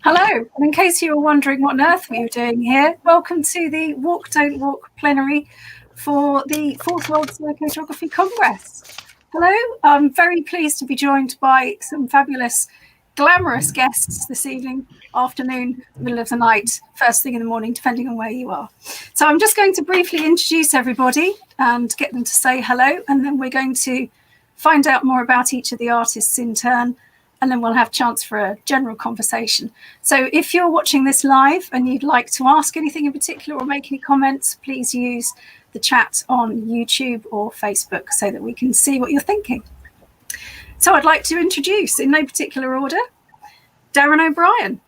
Hello, and in case you were wondering what on earth we were doing here, welcome to the Walk Don't Walk plenary for the 4th World Psychogeography Congress. Hello, I'm very pleased to be joined by some fabulous, glamorous guests this evening, afternoon, middle of the night, first thing in the morning, depending on where you are. So I'm just going to briefly introduce everybody and get them to say hello, and then we're going to find out more about each of the artists in turn, and then we'll have a chance for a general conversation. So if you're watching this live and you'd like to ask anything in particular or make any comments, please use the chat on YouTube or Facebook so that we can see what you're thinking. So I'd like to introduce, in no particular order, Darren O'Brien.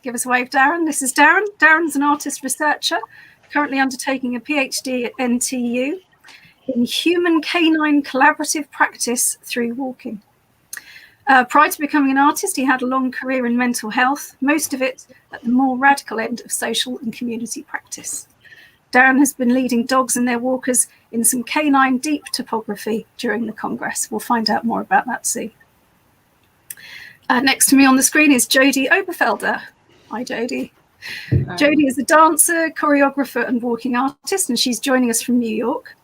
Give us a wave, Darren. This is Darren. Darren's an artist researcher, currently undertaking a PhD at NTU in human canine collaborative practice through walking. Prior to becoming an artist, he had a long career in mental health, most of it at the more radical end of social and community practice. Darren has been leading dogs and their walkers in some canine deep topography during the Congress. We'll find out more about that soon. Next to me on the screen is Jody Oberfelder. Hi, Jody. Hi. Jody is a dancer, choreographer and walking artist, and she's joining us from New York.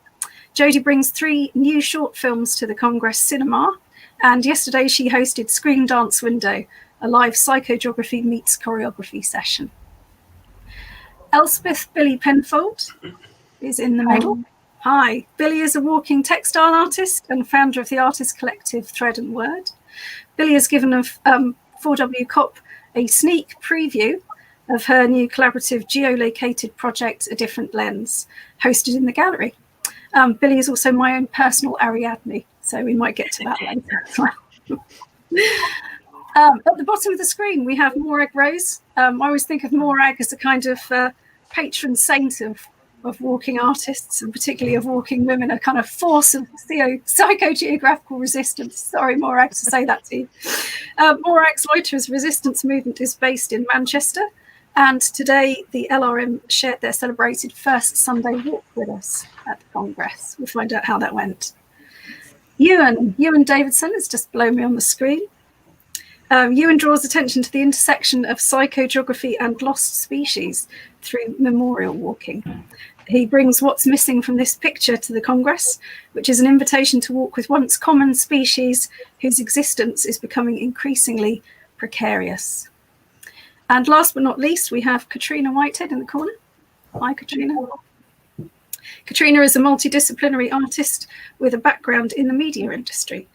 Jody brings 3 new short films to the Congress cinema. And yesterday she hosted Screen Dance Window, a live psychogeography meets choreography session. Elspeth Billie Penfold is in the middle. Hi. Billie is a walking textile artist and founder of the artist collective Thread and Word. Billie has given 4W COP a sneak preview of her new collaborative geolocated project, A Different Lens, hosted in the gallery. Billie is also my own personal Ariadne, so we might get to that later as well. At the bottom of the screen, we have Morag Rose. I always think of Morag as a kind of patron saint of walking artists, and particularly of walking women, a kind of force of psychogeographical resistance. Sorry, Morag, to say that to you. Morag's Loiterers Resistance Movement is based in Manchester, and today the LRM shared their celebrated first Sunday walk with us at the Congress. We'll find out how that went. Ewan Davidson is just below me on the screen. Ewan draws attention to the intersection of psychogeography and lost species through memorial walking. He brings what's missing from this picture to the Congress, which is an invitation to walk with once common species whose existence is becoming increasingly precarious. And last but not least, we have Katrina Whitehead in the corner. Hi, Katrina. Katrina is a multidisciplinary artist with a background in the media industry.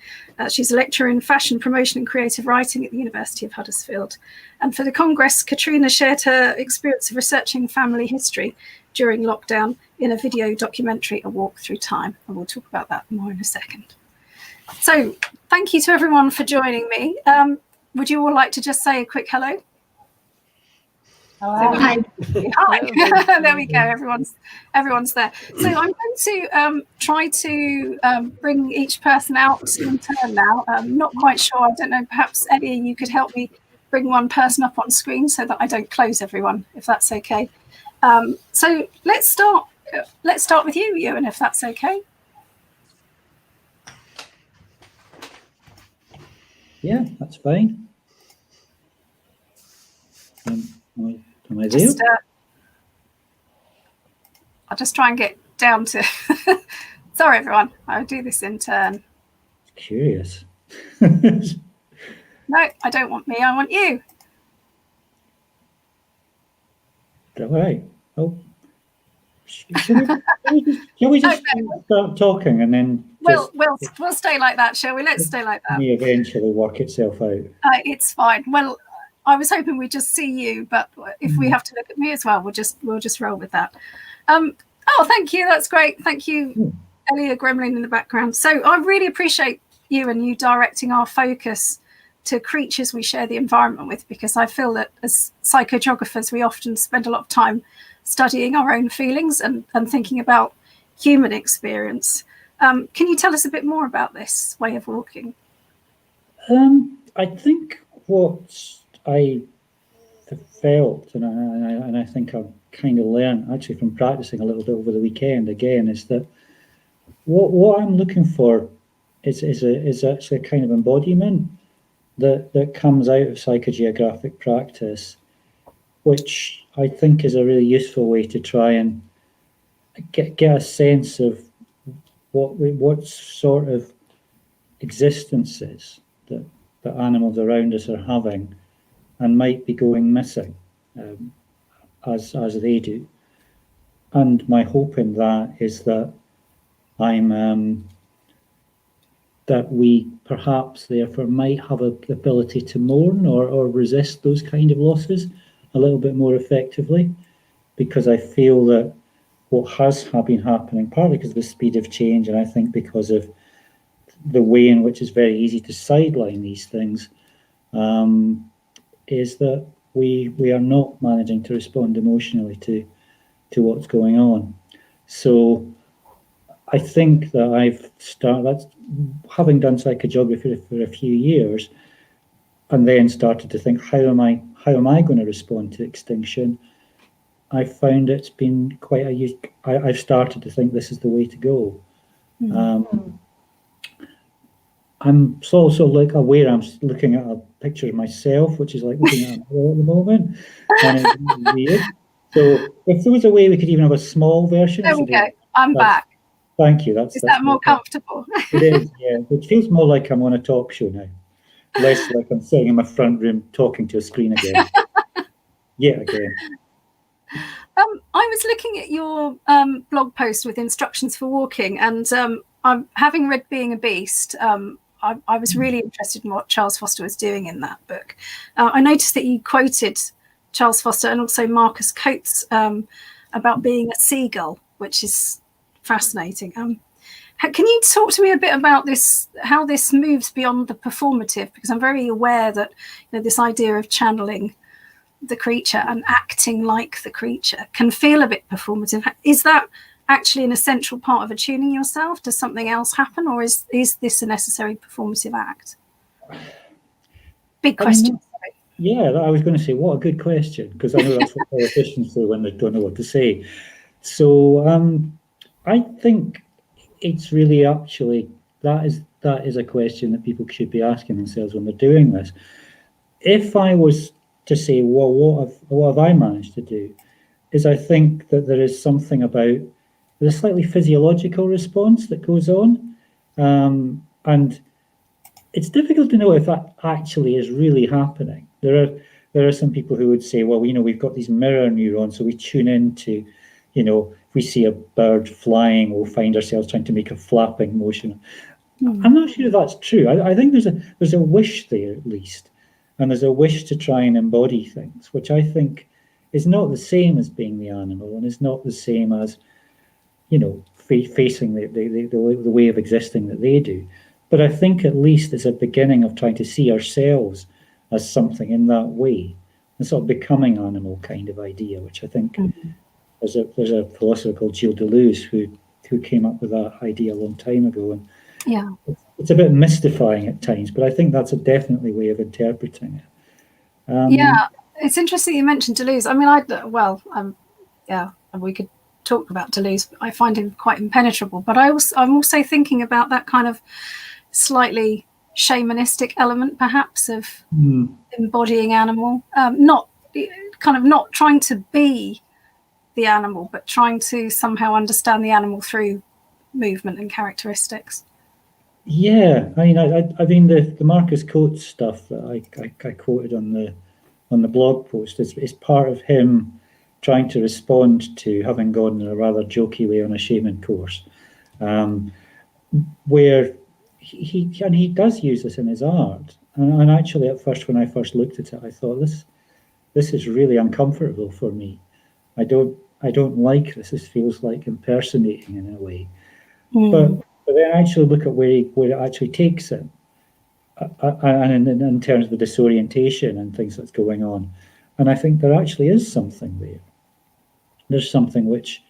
She's a lecturer in fashion promotion and creative writing at the University of Huddersfield. And for the Congress, Katrina shared her experience of researching family history during lockdown in a video documentary, A Walk Through Time. And we'll talk about that more in a second. So thank you to everyone for joining me. Would you all like to just say a quick hello? Hi. Hi. There we go. Everyone's there. So I'm going to try to bring each person out in turn now. I'm not quite sure. I don't know. Perhaps Ellie, you could help me bring one person up on screen so that I don't close everyone, if that's okay. So let's start. Let's start with you, Ewan, if that's okay. Yeah, that's fine. Am I there? I'll just try and get down to... Sorry, everyone. I'll do this in turn. Curious. No, I don't want me. I want you. All right. Oh. Shall we just start talking and then... We'll stay like that, shall we? Let's stay like that. May eventually work itself out. It's fine. Well, I was hoping we'd just see you, but if we have to look at me as well, we'll just roll with that. Oh, thank you. That's great. Thank you, Ellie, a gremlin in the background. So I really appreciate you and you directing our focus to creatures we share the environment with, because I feel that as psychogeographers, we often spend a lot of time studying our own feelings and thinking about human experience. Can you tell us a bit more about this way of walking? I think what I felt, and I think I've kind of learned actually from practicing a little bit over the weekend again, is that what I'm looking for is actually a kind of embodiment that comes out of psychogeographic practice, which I think is a really useful way to try and get a sense of what sort of existences that the animals around us are having and might be going missing, as they do. And my hope in that is that that we perhaps therefore might have an ability to mourn or resist those kind of losses a little bit more effectively, because I feel that what has been happening, partly because of the speed of change, and I think because of the way in which it's very easy to sideline these things, is that we are not managing to respond emotionally to what's going on. So I think that I've started, having done psychogeography for a few years, and then started to think, how am I going to respond to extinction? I found it's been quite I've started to think this is the way to go. Mm-hmm. I'm also aware I'm looking at a picture of myself, which is like looking at a mirror at the moment, and it's weird. So if there was a way we could even have a small version. There we go. I'm back. Thank you. Is that more comfortable? It is, yeah. It feels more like I'm on a talk show now, less like I'm sitting in my front room talking to a screen again. Yet again. I was looking at your blog post with instructions for walking, and I'm having read Being a Beast. I was really interested in what Charles Foster was doing in that book. I noticed that you quoted Charles Foster and also Marcus Coates about being a seagull, which is fascinating. Can you talk to me a bit about this, how this moves beyond the performative? Because I'm very aware that this idea of channeling the creature and acting like the creature can feel a bit performative. Is that actually an essential part of attuning yourself? Does something else happen, or is this a necessary performative act? Big question. Yeah, I was going to say, what a good question, because I know that's what politicians do when they don't know what to say. So I think it's really actually that is a question that people should be asking themselves when they're doing this. If I was to say, well, what have I managed to do, is I think that there is something about the slightly physiological response that goes on, and it's difficult to know if that actually is really happening. There are some people who would say, well, we've got these mirror neurons, so we tune into, if we see a bird flying, we'll find ourselves trying to make a flapping motion. I'm not sure if that's true. I think there's a wish there, at least, and there's a wish to try and embody things, which I think is not the same as being the animal, and is not the same as facing the way of existing that they do. But I think at least it's a beginning of trying to see ourselves as something in that way, and sort of becoming animal kind of idea, which I think there's a philosopher called Gilles Deleuze who came up with that idea a long time ago, and yeah, it's a bit mystifying at times, but I think that's a definitely way of interpreting it. Yeah, it's interesting you mentioned Deleuze. I mean, we could talk about Deleuze. I find him quite impenetrable, but I'm also thinking about that kind of slightly shamanistic element, perhaps, of embodying animal, not trying to be the animal, but trying to somehow understand the animal through movement and characteristics. Yeah, I mean the Marcus Coates stuff that I quoted on the blog post is part of him trying to respond to having gone in a rather jokey way on a shaman course, where he does use this in his art. And actually, at first, when I first looked at it, I thought this is really uncomfortable for me. I don't like this. This feels like impersonating in a way. But then I actually look at where it actually takes him, and in terms of the disorientation and things that's going on. And I think there actually is something there. There's something which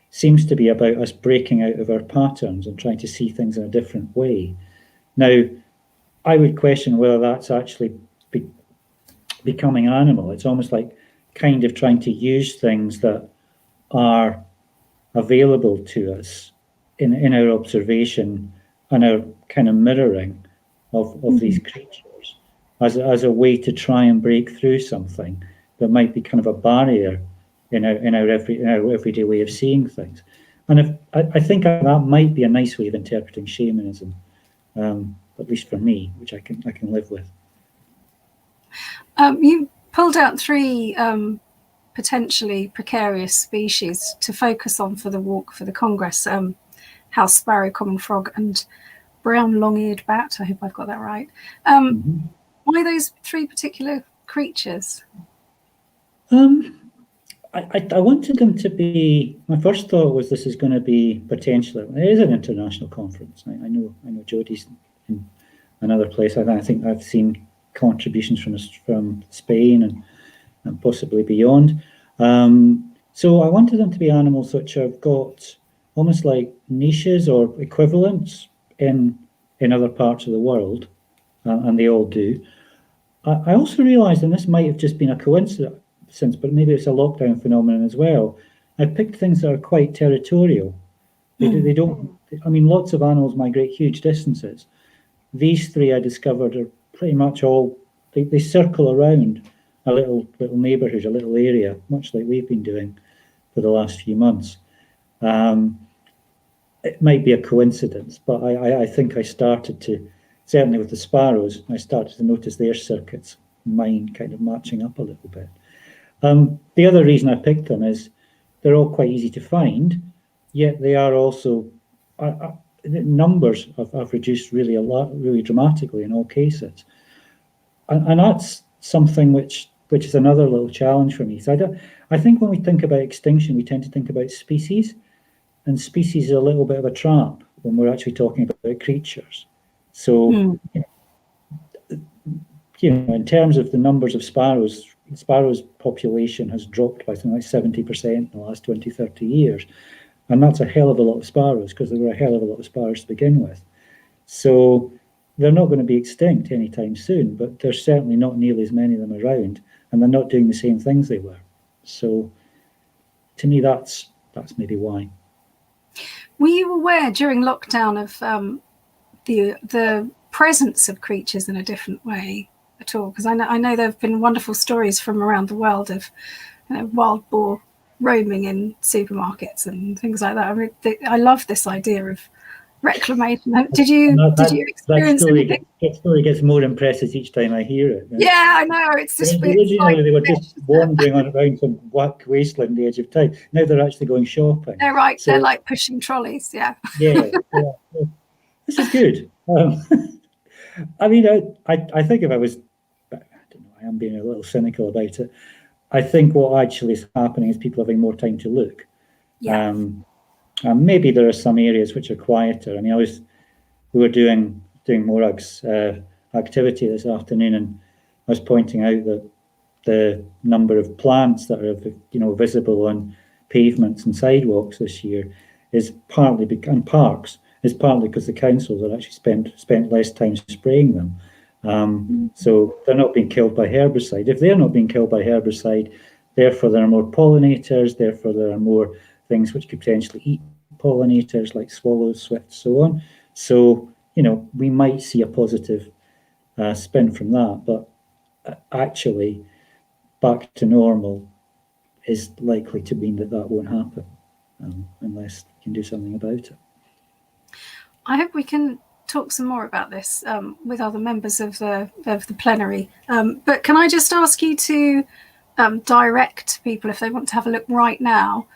seems to be about us breaking out of our patterns and trying to see things in a different way. Now, I would question whether that's actually becoming animal. It's almost like kind of trying to use things that are available to us in our observation and our kind of mirroring of these creatures, as a way to try and break through something that might be kind of a barrier in our everyday way of seeing things. And I think that might be a nice way of interpreting shamanism, at least for me, which I can live with. You pulled out 3 potentially precarious species to focus on for the walk for the Congress: house sparrow, common frog, and brown long-eared bat. I hope I've got that right. Why those 3 particular creatures? I wanted them to be. My first thought was this is going to be potentially. It is an international conference. I know Jody's in another place. I think I've seen contributions from Spain and possibly beyond. So I wanted them to be animals which have got almost like niches or equivalents in other parts of the world, and they all do. I also realised, and this might have just been a coincidence, but maybe it's a lockdown phenomenon as well. I picked things that are quite territorial. They don't. I mean, lots of animals migrate huge distances. These 3 I discovered are pretty much all. They circle around a little neighbourhood, a little area, much like we've been doing for the last few months. It might be a coincidence, but I think I started to, certainly with the sparrows, I started to notice their circuits, mine kind of matching up a little bit. The other reason I picked them is they're all quite easy to find, yet they are also, the numbers have reduced really dramatically in all cases. And that's something which is another little challenge for me. So I think when we think about extinction, we tend to think about species, and species is a little bit of a trap when we're actually talking about creatures. So, in terms of the numbers of sparrows population has dropped by something like 70% in the last 20, 30 years. And that's a hell of a lot of sparrows, because there were a hell of a lot of sparrows to begin with. So they're not going to be extinct anytime soon, but there's certainly not nearly as many of them around, and they're not doing the same things they were. So to me, that's maybe why. Were you aware during lockdown of the presence of creatures in a different way at all? Because I know there have been wonderful stories from around the world of wild boar roaming in supermarkets and things like that. I mean, I love this idea of reclamation. Did you experience anything? That story gets more impressive each time I hear it. Right? Yeah, I know. It's just originally they were just wandering around some whack wasteland the edge of town. Now they're actually going shopping. They're right. So, they're like pushing trolleys. Yeah. Yeah. This is good. I mean, I think if I was, I don't know, I am being a little cynical about it. I think what actually is happening is people having more time to look. Yeah. And maybe there are some areas which are quieter. I mean, we were doing Morag's activity this afternoon, and I was pointing out that the number of plants that are visible on pavements and sidewalks this year is partly and parks is partly because the councils are actually spent less time spraying them. So they're not being killed by herbicide. If they're not being killed by herbicide, therefore there are more pollinators, therefore there are more things which could potentially eat pollinators like swallows, swifts, so on. So, we might see a positive spin from that, but actually back to normal is likely to mean that won't happen unless we can do something about it. I hope we can talk some more about this with other members of the plenary. But can I just ask you to direct people, if they want to have a look right now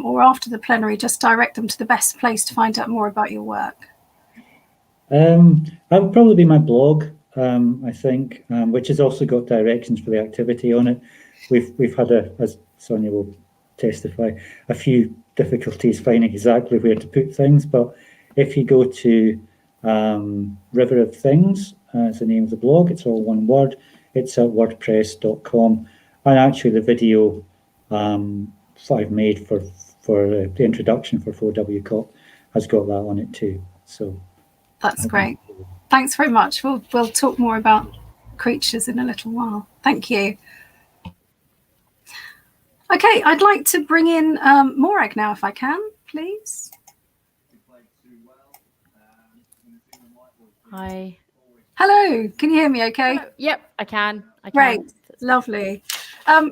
or after the plenary, just direct them to the best place to find out more about your work? That would probably be my blog, I think, which has also got directions for the activity on it. We've had, as Sonia will testify, a few difficulties finding exactly where to put things, but if you go to River of Things, is the name of the blog, it's all one word, it's at wordpress.com, and actually the video I've made for the introduction for 4W COP has got that on it too. So that's great. Thanks very much. We'll talk more about creatures in a little while. Thank you. Okay, I'd like to bring in Morag now, if I can, please. Hi. Hello, can you hear me okay? Hello. Yep, I can. Great, lovely.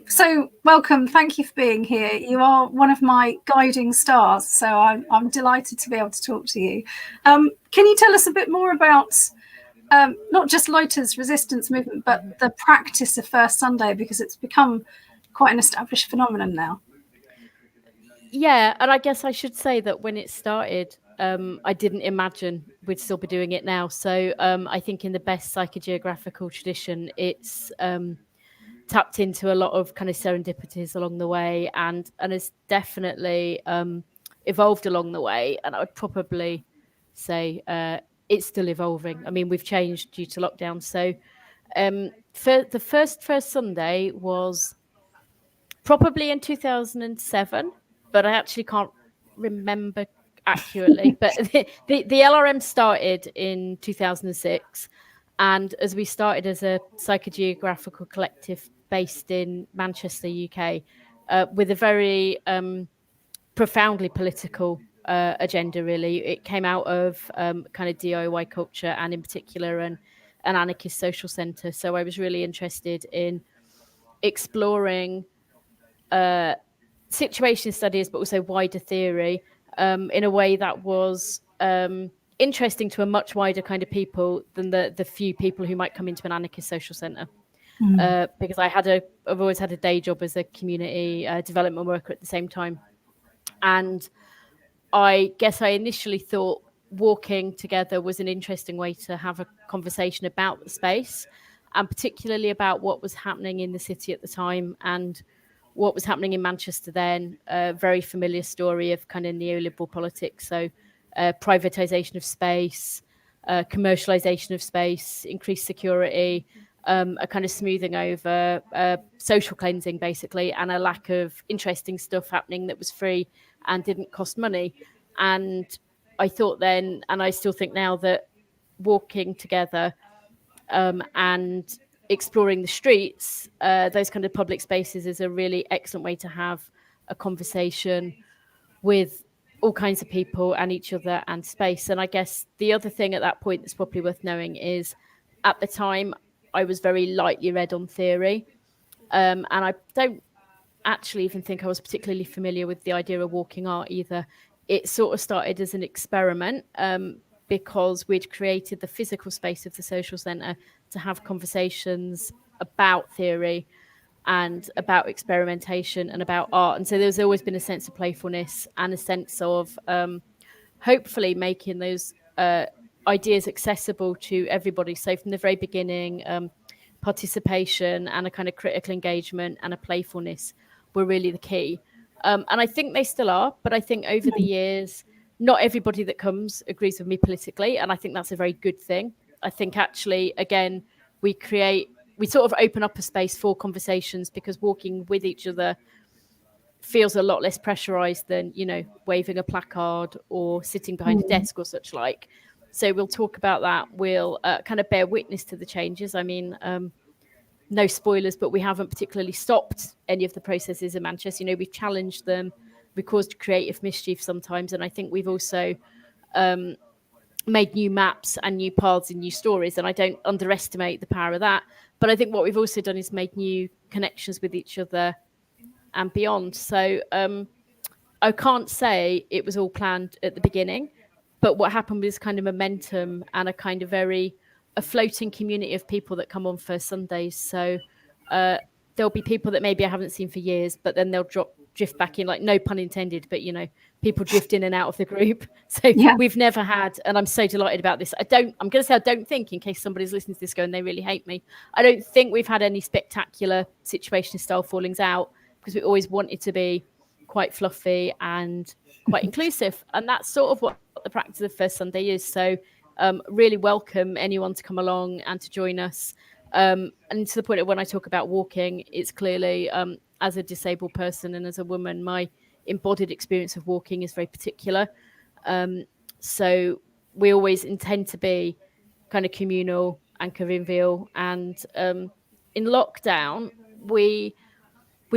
So welcome, thank you for being here. You are one of my guiding stars, so I'm delighted to be able to talk to you. Can you tell us a bit more about not just Loiter's resistance movement, but the practice of First Sunday, because it's become quite an established phenomenon now? Yeah, and I guess I should say that when it started, I didn't imagine we'd still be doing it now. So I think in the best psychogeographical tradition, it's tapped into a lot of kind of serendipities along the way, and it's definitely evolved along the way. And I would probably say it's still evolving. I mean, we've changed due to lockdown. So for the first Sunday was probably in 2007, but I actually can't remember accurately. But the LRM started in 2006, and as we started as a psychogeographical collective based in Manchester, UK, with a very profoundly political agenda, really. It came out of kind of DIY culture, and in particular an anarchist social centre. So I was really interested in exploring situation studies, but also wider theory in a way that was interesting to a much wider kind of people than the few people who might come into an anarchist social centre. Because I've always had a day job as a community development worker at the same time. And I guess I initially thought walking together was an interesting way to have a conversation about the space, and particularly about what was happening in the city at the time and what was happening in Manchester then. A very familiar story of kind of neoliberal politics. So privatization of space, commercialization of space, increased security, a kind of smoothing over, social cleansing, basically, and a lack of interesting stuff happening that was free and didn't cost money. And I thought then, and I still think now, that walking together and exploring the streets, those kind of public spaces, is a really excellent way to have a conversation with all kinds of people and each other and space. And I guess the other thing at that point that's probably worth knowing is, at the time, I was very lightly read on theory. And I don't actually even think I was particularly familiar with the idea of walking art either. It sort of started as an experiment because we'd created the physical space of the social centre to have conversations about theory and about experimentation and about art. And so there's always been a sense of playfulness and a sense of hopefully making those ideas accessible to everybody. So from the very beginning, participation and a kind of critical engagement and a playfulness were really the key. And I think they still are, but I think over the years, not everybody that comes agrees with me politically, and I think that's a very good thing. I think actually, again, we sort of open up a space for conversations, because walking with each other feels a lot less pressurized than, waving a placard or sitting behind a desk or such like. So we'll talk about that. We'll kind of bear witness to the changes. I mean, no spoilers, but we haven't particularly stopped any of the processes in Manchester. We've challenged them. We caused creative mischief sometimes. And I think we've also made new maps and new paths and new stories. And I don't underestimate the power of that. But I think what we've also done is made new connections with each other and beyond. So I can't say it was all planned at the beginning, but what happened was kind of momentum and a kind of a floating community of people that come on First Sundays. So there'll be people that maybe I haven't seen for years, but then they'll drift back in, like, no pun intended, but people drift in and out of the group. So we've never had, and I'm so delighted about this. I'm going to say I don't think, in case somebody's listening to this going, they really hate me, I don't think we've had any spectacular situation style fallings out, because we always wanted to be quite fluffy and quite inclusive. And that's sort of what the practice of First Sunday is. So really welcome anyone to come along and to join us. And to the point of when I talk about walking, it's clearly, as a disabled person and as a woman, my embodied experience of walking is very particular. So we always intend to be kind of communal and convivial. And in lockdown, we've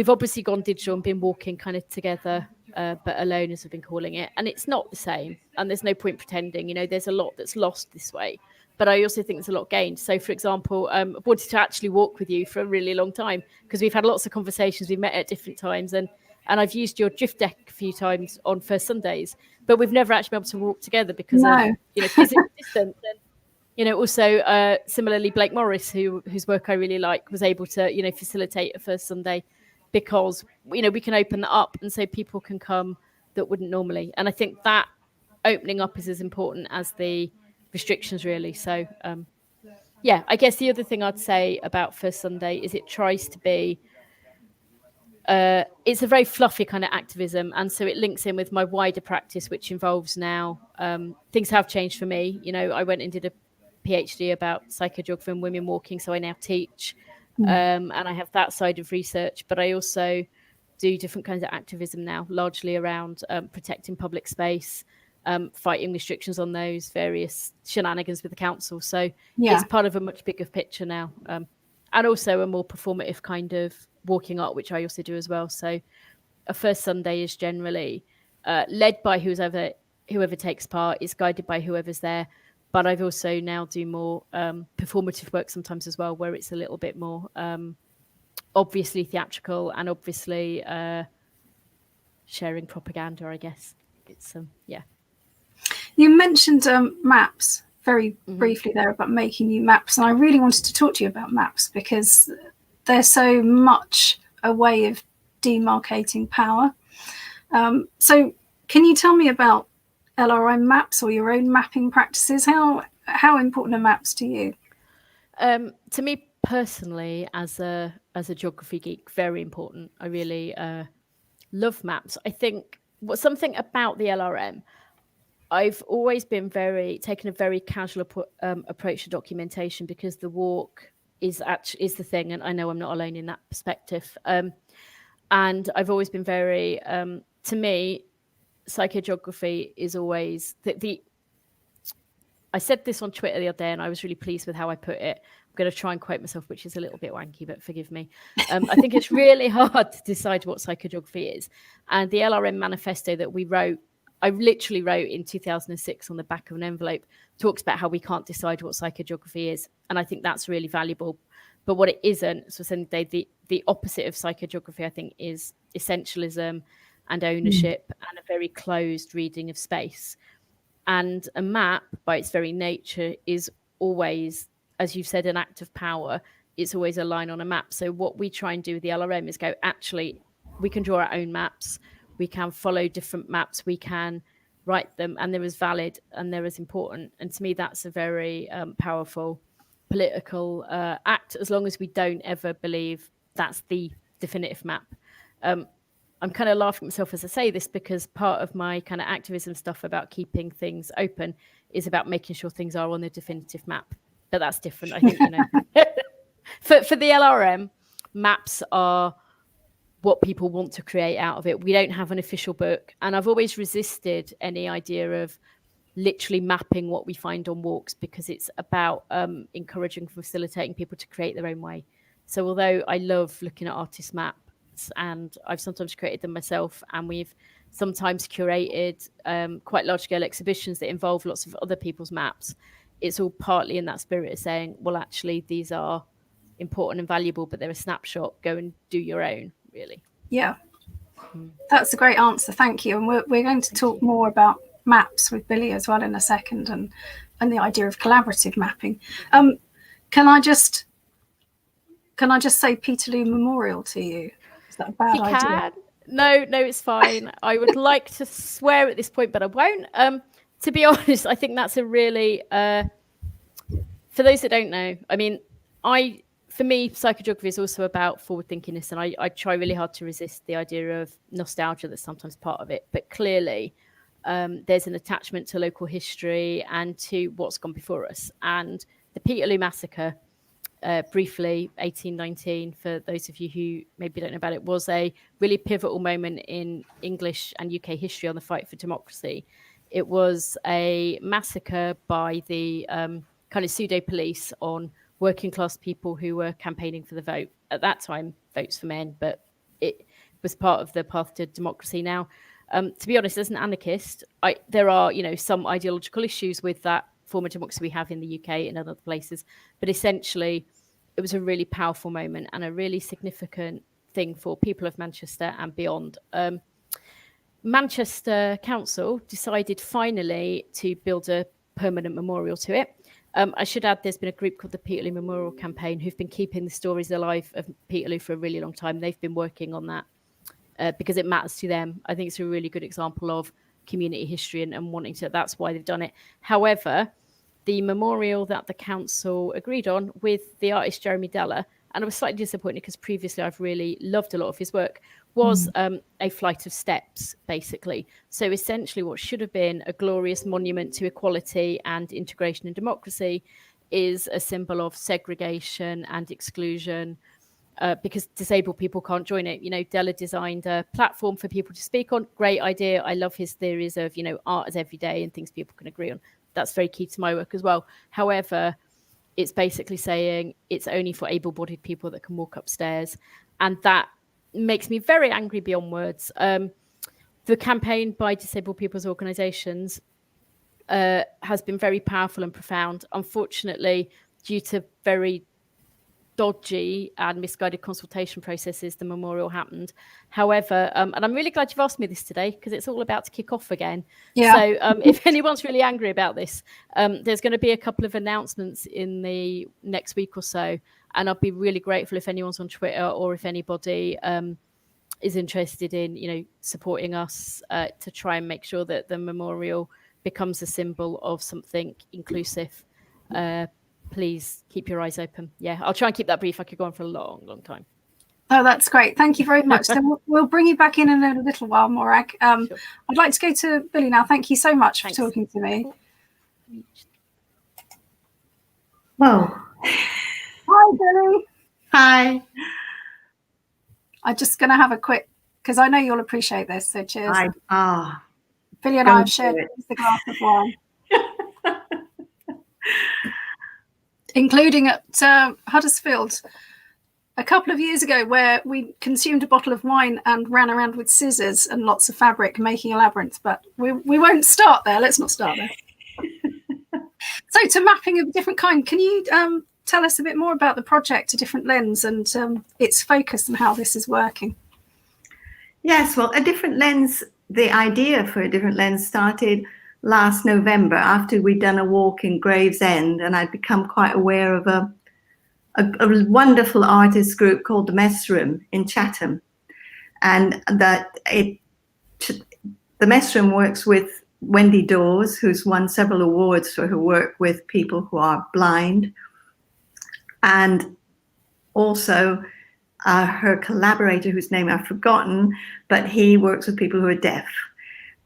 obviously gone digital and been walking kind of together, but alone, as we've been calling it. And it's not the same. And there's no point pretending, there's a lot that's lost this way. but I also think there's a lot gained. So, for example, I've wanted to actually walk with you for a really long time because we've had lots of conversations. We've met at different times, and I've used your drift deck a few times on first Sundays, but we've never actually been able to walk together because of physical distance. And also similarly, Blake Morris, whose work I really like, was able to facilitate a first Sunday because we can open that up and so people can come that wouldn't normally. And I think that opening up is as important as the restrictions, really. So I guess the other thing I'd say about First Sunday is it tries to be it's a very fluffy kind of activism, and so it links in with my wider practice, which involves now things have changed for me. I went and did a PhD about psychogeography and women walking, so I now teach and I have that side of research, but I also do different kinds of activism now, largely around protecting public space, fighting restrictions on those, various shenanigans with the council. So it's part of a much bigger picture now, and also a more performative kind of walking art, which I also do as well. So a first Sunday is generally led by whoever takes part, is guided by whoever's there. But I've also now do more performative work sometimes as well, where it's a little bit more obviously theatrical and obviously sharing propaganda, I guess. It's You mentioned maps very briefly there about making new maps, and I really wanted to talk to you about maps because they're so much a way of demarcating power. So can you tell me about LRM maps or your own mapping practices? How important are maps to you? To me personally, as a geography geek, very important. I really love maps. I think something about the LRM, I've always been taken a very casual approach to documentation because the walk is the thing, and I know I'm not alone in that perspective. And I've always been very, to me, psychogeography is always I said this on Twitter the other day, and I was really pleased with how I put it. I'm going to try and quote myself, which is a little bit wanky, but forgive me. I think it's really hard to decide what psychogeography is. And the LRM manifesto that we wrote, I literally wrote in 2006 on the back of an envelope, talks about how we can't decide what psychogeography is. And I think that's really valuable. But what it isn't, so the opposite of psychogeography, I think, is essentialism and ownership and a very closed reading of space. And a map, by its very nature, is always, as you've said, an act of power. It's always a line on a map. So what we try and do with the LRM is go, actually, we can draw our own maps. We can follow different maps. We can write them, and they're as valid and they're as important. And to me, that's a very powerful political act, as long as we don't ever believe that's the definitive map. I'm kind of laughing at myself as I say this because part of my kind of activism stuff about keeping things open is about making sure things are on the definitive map. But that's different, I think, For the LRM, maps are what people want to create out of it. We don't have an official book. And I've always resisted any idea of literally mapping what we find on walks because it's about encouraging and facilitating people to create their own way. So although I love looking at artist maps, and I've sometimes created them myself, and we've sometimes curated quite large-scale exhibitions that involve lots of other people's maps, it's all partly in that spirit of saying, well, actually, these are important and valuable, but they're a snapshot. Go and do your own, really. Yeah, that's a great answer. Thank you. And we're going to talk more about maps with Billie as well in a second, and the idea of collaborative mapping. Can I just say Peterloo Memorial to you? Is that a bad idea? No, it's fine. I would like to swear at this point, but I won't. To be honest, I think that's a really, for those that don't know, I mean, for me, psychogeography is also about forward-thinkingness, and I try really hard to resist the idea of nostalgia that's sometimes part of it. But clearly, there's an attachment to local history and to what's gone before us. And the Peterloo Massacre, briefly, 1819, for those of you who maybe don't know about it, was a really pivotal moment in English and UK history on the fight for democracy. It was a massacre by the kind of pseudo police on working class people who were campaigning for the vote. At that time, votes for men, but it was part of the path to democracy. Now, to be honest, as an anarchist, there are some ideological issues with that form of democracy we have in the UK and other places. But essentially, it was a really powerful moment and a really significant thing for people of Manchester and beyond. Manchester Council decided finally to build a permanent memorial to it. I should add, there's been a group called the Peterloo Memorial Campaign who've been keeping the stories alive of Peterloo for a really long time. They've been working on that because it matters to them. I think it's a really good example of community history and wanting to, that's why they've done it. However, the memorial that the council agreed on with the artist Jeremy Deller, and I was slightly disappointed because previously I've really loved a lot of his work, was a flight of steps, basically. So essentially what should have been a glorious monument to equality and integration and democracy is a symbol of segregation and exclusion, because disabled people can't join it. You know, Deller designed a platform for people to speak on. Great idea. I love his theories of, you know, art as everyday and things people can agree on. That's very key to my work as well. However, it's basically saying it's only for able-bodied people that can walk upstairs. And that makes me very angry beyond words. The campaign by disabled people's organisations has been very powerful and profound. Unfortunately, due to very dodgy and misguided consultation processes, the memorial happened. However, and I'm really glad you've asked me this today because it's all about to kick off again. Yeah. So if anyone's really angry about this, there's going to be a couple of announcements in the next week or so. And I'll be really grateful if anyone's on Twitter or if anybody is interested in, you know, supporting us to try and make sure that the memorial becomes a symbol of something inclusive. Please keep your eyes open. Yeah, I'll try and keep that brief. I could go on for a long, long time. Oh, that's great. Thank you very much. So we'll bring you back in a little while, Morag. Sure. I'd like to go to Billie now. Thank you so much for talking to me. Well, hi, Billie. Hi. I'm just going to have a quick, because I know you'll appreciate this. So cheers. Billie and I have shared the glass of wine. Including at Huddersfield a couple of years ago, where we consumed a bottle of wine and ran around with scissors and lots of fabric making a labyrinth. But we won't start there. Let's not start there. So to mapping of a different kind, can you tell us a bit more about the project, A Different Lens, and its focus and how this is working? Yes, well, A Different Lens, the idea for A Different Lens started last November after we'd done a walk in Gravesend, and I'd become quite aware of a wonderful artist group called the Mess Room in Chatham, and that the Mess Room works with Wendy Dawes, who's won several awards for her work with people who are blind, and also her collaborator, whose name I've forgotten, but he works with people who are deaf.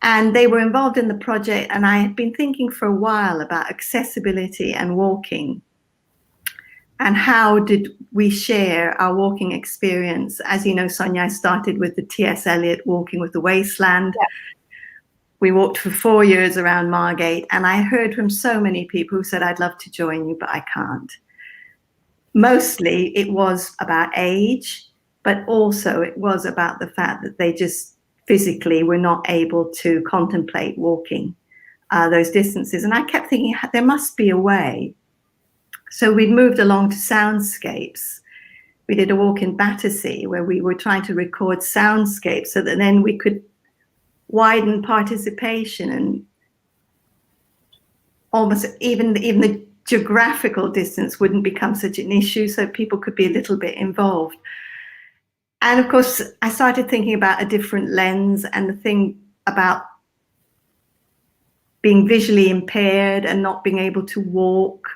And they were involved in the project, and I had been thinking for a while about accessibility and walking, and how did we share our walking experience. As you know, Sonia, I started with the T.S. Eliot Walking with the Wasteland. Yeah. We walked for 4 years around Margate, and I heard from so many people who said, I'd love to join you, but I can't. Mostly it was about age, but also it was about the fact that they just physically were not able to contemplate walking those distances. And I kept thinking, there must be a way. So we'd moved along to Soundscapes. We did a walk in Battersea where we were trying to record soundscapes so that then we could widen participation, and almost even the geographical distance wouldn't become such an issue, so people could be a little bit involved. And of course, I started thinking about a different lens, and the thing about being visually impaired and not being able to walk.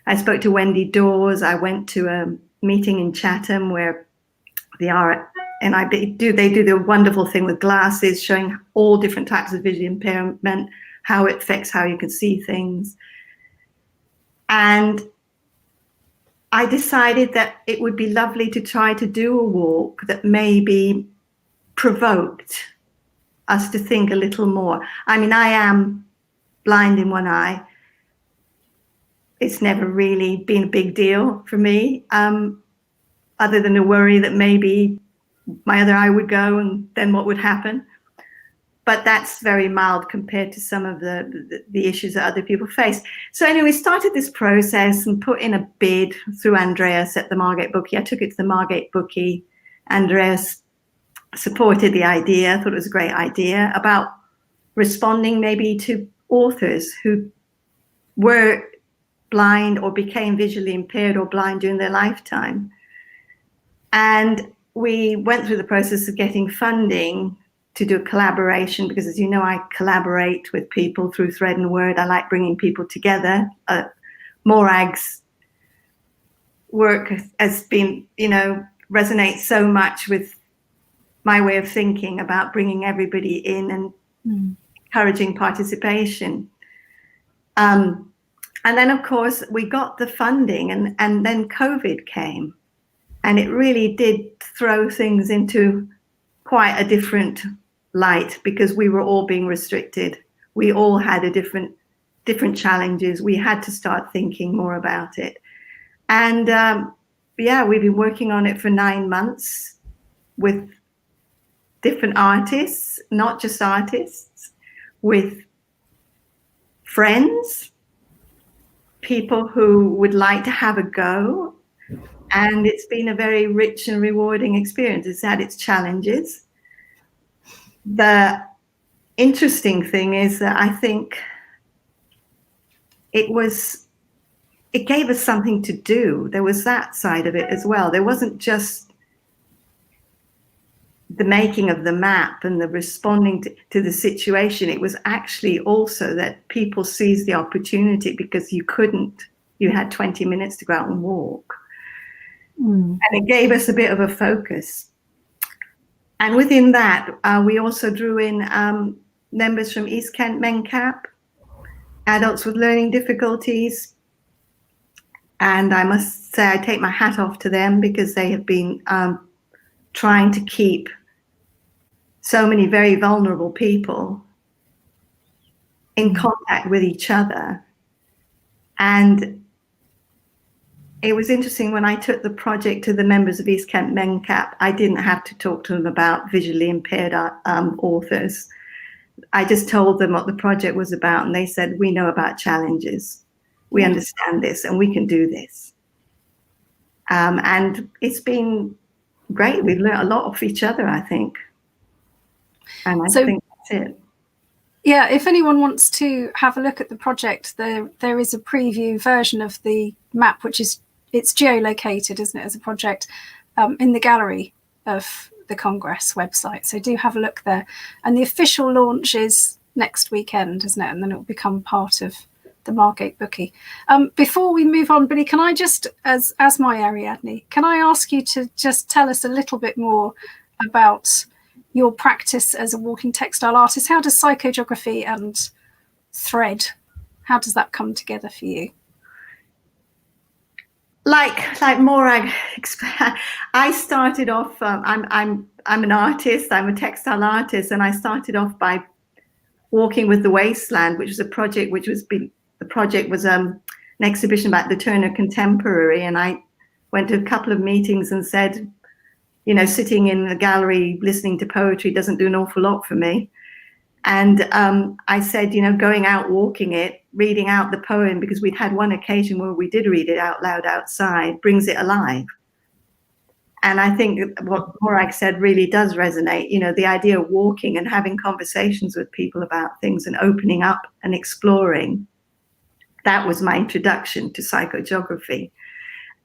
I spoke to Wendy Dawes. I went to a meeting in Chatham where they do the wonderful thing with glasses, showing all different types of visual impairment, how it affects how you can see things. And I decided that it would be lovely to try to do a walk that maybe provoked us to think a little more. I mean, I am blind in one eye. It's never really been a big deal for me, other than a worry that maybe my other eye would go and then what would happen. but that's very mild compared to some of the issues that other people face. So anyway, we started this process and put in a bid through Andreas at the Margate Bookie. I took it to the Margate Bookie. Andreas supported the idea, thought it was a great idea, about responding maybe to authors who were blind or became visually impaired or blind during their lifetime. And we went through the process of getting funding to do a collaboration, because as you know, I collaborate with people through thread and word. I like bringing people together. Morag's work has been, resonates so much with my way of thinking about bringing everybody in and encouraging participation. And then, of course, we got the funding, and then COVID came. And it really did throw things into quite a different light, because we were all being restricted. We all had a different challenges. We had to start thinking more about it. And we've been working on it for 9 months with different artists, not just artists, with friends, people who would like to have a go. And it's been a very rich and rewarding experience. It's had its challenges. The interesting thing is that I think it gave us something to do. There was that side of it as well. There wasn't just the making of the map and the responding to the situation. It was actually also that people seized the opportunity, because you had 20 minutes to go out and walk. And it gave us a bit of a focus. And within that, we also drew in members from East Kent MenCap, adults with learning difficulties. And I must say, I take my hat off to them, because they have been trying to keep so many very vulnerable people in contact with each other. And it was interesting, when I took the project to the members of East Kent MenCap, I didn't have to talk to them about visually impaired authors. I just told them what the project was about, and they said, we know about challenges. We understand this, and we can do this. And it's been great. We've learned a lot of each other, I think. And I think that's it. Yeah, if anyone wants to have a look at the project, there is a preview version of the map, it's geolocated, isn't it, as a project, in the gallery of the Congress website. So do have a look there. And the official launch is next weekend, isn't it? And then it will become part of the Margate Bookie. Before we move on, Billie, can I just, as my Ariadne, can I ask you to just tell us a little bit more about your practice as a walking textile artist? How does psychogeography and thread, how does that come together for you? Like Morag, I started off. I'm an artist. I'm a textile artist, and I started off by walking with the Wasteland, which was a project. The project was an exhibition about the Turner Contemporary, and I went to a couple of meetings and said, sitting in the gallery listening to poetry doesn't do an awful lot for me. And I said, going out walking it, reading out the poem, because we'd had one occasion where we did read it out loud outside, brings it alive. And I think what Morag said really does resonate, the idea of walking and having conversations with people about things and opening up and exploring. That was my introduction to psychogeography.